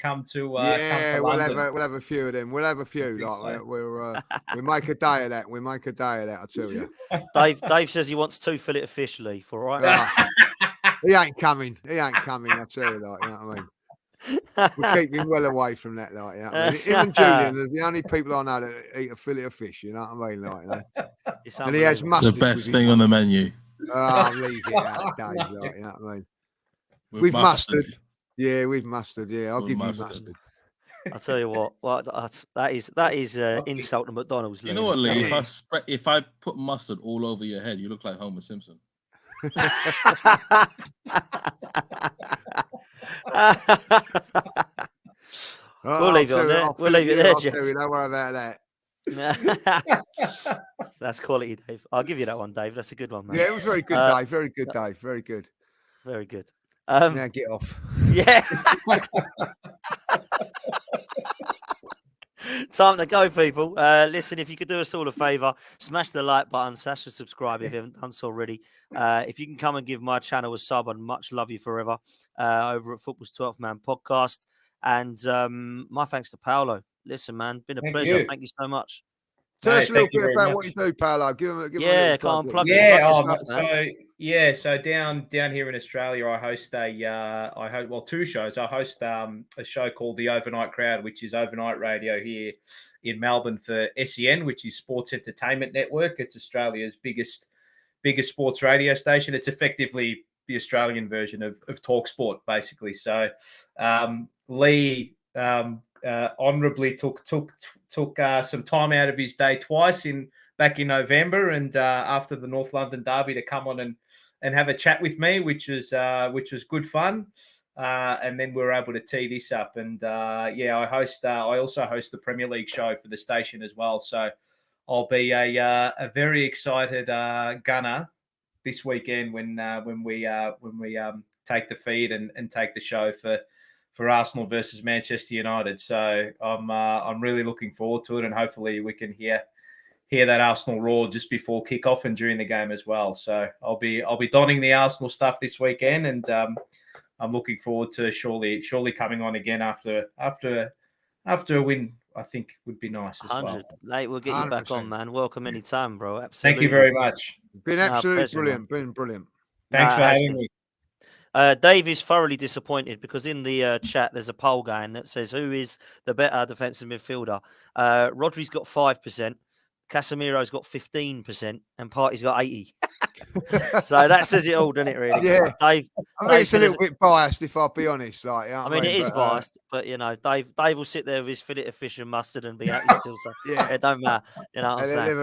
Speaker 4: come to.
Speaker 1: We'll have a few of them. We'll have a few. We make a day of that. I tell you.
Speaker 2: Dave says he wants 2 fillet of fish, Lee. All right.
Speaker 1: He ain't coming. I tell you, you know what I mean. We'll keep him well away from that, like, you know what I mean? Him and Julian are the only people I know that eat a fillet of fish. You know what I mean, and he has mustard.
Speaker 5: It's the best thing on the menu.
Speaker 1: Oh, leave it out, Dave. Like, you know what I mean? With mustard. Yeah, with mustard. Yeah, I'll give you mustard.
Speaker 2: I'll tell you what. That is insult to McDonald's.
Speaker 5: You know what, Lee? If I put mustard all over your head, you look like Homer Simpson.
Speaker 2: We'll leave it on there. We'll leave it there, Jess.
Speaker 1: Don't worry about that.
Speaker 2: That's quality, Dave. I'll give you that one, Dave. That's a good one, man.
Speaker 1: Yeah, it was very good, Dave. Very good, Dave. Very good.
Speaker 2: Very good.
Speaker 1: Now get off.
Speaker 2: Yeah. Time to go, people. Listen, if you could do us all a favour, smash the like button, smash the subscribe if you haven't done so already. If you can come and give my channel a sub, I'd much love you forever over at Football's 12th Man Podcast. And my thanks to Paolo. Listen, man, been a pleasure. Thank you so much.
Speaker 1: Tell us a little
Speaker 4: thank you
Speaker 1: bit
Speaker 4: very
Speaker 1: about
Speaker 4: much.
Speaker 1: what you do, Paolo. Give him a
Speaker 2: Yeah,
Speaker 1: little
Speaker 2: come on, plug
Speaker 4: Yeah,
Speaker 2: your stuff, man.
Speaker 4: so down here in Australia, I host two shows. I host a show called The Overnight Crowd, which is overnight radio here in Melbourne for SEN, which is Sports Entertainment Network. It's Australia's biggest sports radio station. It's effectively the Australian version of TalkSport, basically. So Lee honourably took some time out of his day twice back in November and after the North London derby to come on and have a chat with me, which was good fun. And then we were able to tee this up. And I also host the Premier League show for the station as well. So I'll be a very excited gunner this weekend when we take the feed and take the show for Arsenal versus Manchester United. So I'm really looking forward to it, and hopefully we can hear that Arsenal roar just before kickoff and during the game as well. So I'll be donning the Arsenal stuff this weekend, and I'm looking forward to surely coming on again after a win. I think would be nice as
Speaker 2: 100.
Speaker 4: well.
Speaker 2: Mate, we'll get you back
Speaker 1: 100%.
Speaker 2: on, man. Welcome anytime, bro. Absolutely.
Speaker 4: Thank you very much.
Speaker 1: Been absolutely
Speaker 2: pleasure,
Speaker 1: brilliant. Been brilliant.
Speaker 4: Thanks for having me.
Speaker 2: Dave is thoroughly disappointed because in the chat there's a poll going that says who is the better defensive midfielder. Rodri's got 5%, Casemiro's got 15%, and Partey's got 80%. So that says it all, doesn't it? Really?
Speaker 1: Yeah.
Speaker 2: Dave.
Speaker 1: I think it's a little bit biased, if I'll be honest. Like, you know
Speaker 2: I
Speaker 1: what
Speaker 2: mean, it is
Speaker 1: but,
Speaker 2: biased, but you know, Dave will sit there with his fillet of fish and mustard and be happy still. So
Speaker 1: Yeah.
Speaker 2: it don't matter. You know what I'm
Speaker 1: and
Speaker 2: saying?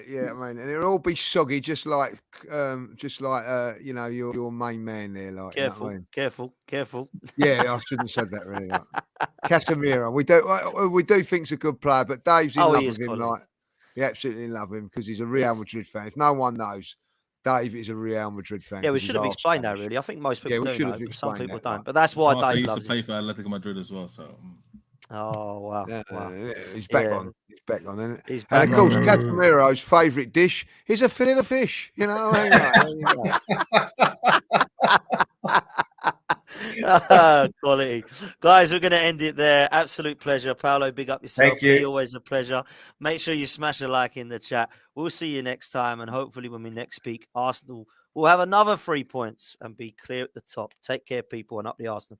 Speaker 1: yeah. I mean, and it'll all be soggy, just like you know, your main man there. Like,
Speaker 2: Careful,
Speaker 1: you know what I mean?
Speaker 2: careful.
Speaker 1: Yeah, I shouldn't have said that really. Like. Casemiro, we do think's a good player, but Dave's in love with him.
Speaker 2: Quality.
Speaker 1: Like, he absolutely love him because he's a Real Madrid fan. If no one knows, Dave is a Real Madrid fan.
Speaker 2: Yeah, we should have explained that. Really, I think most people do know, but some people don't. But that's why
Speaker 5: I
Speaker 2: Dave
Speaker 5: used
Speaker 2: loves
Speaker 5: to play
Speaker 2: him.
Speaker 5: for Atletico Madrid as well. So.
Speaker 2: Oh wow!
Speaker 1: He's back on. He's back on, isn't it?
Speaker 2: He's back
Speaker 1: and of course, Casemiro's favourite dish is a fillet of fish. You know what I mean?
Speaker 2: Quality. Guys, we're going to end it there. Absolute pleasure. Paolo, big up yourself.
Speaker 4: Thank you.
Speaker 2: Always a pleasure. Make sure you smash a like in the chat. We'll see you next time. And hopefully when we next speak, Arsenal will have another 3 points and be clear at the top. Take care, people, and up the Arsenal.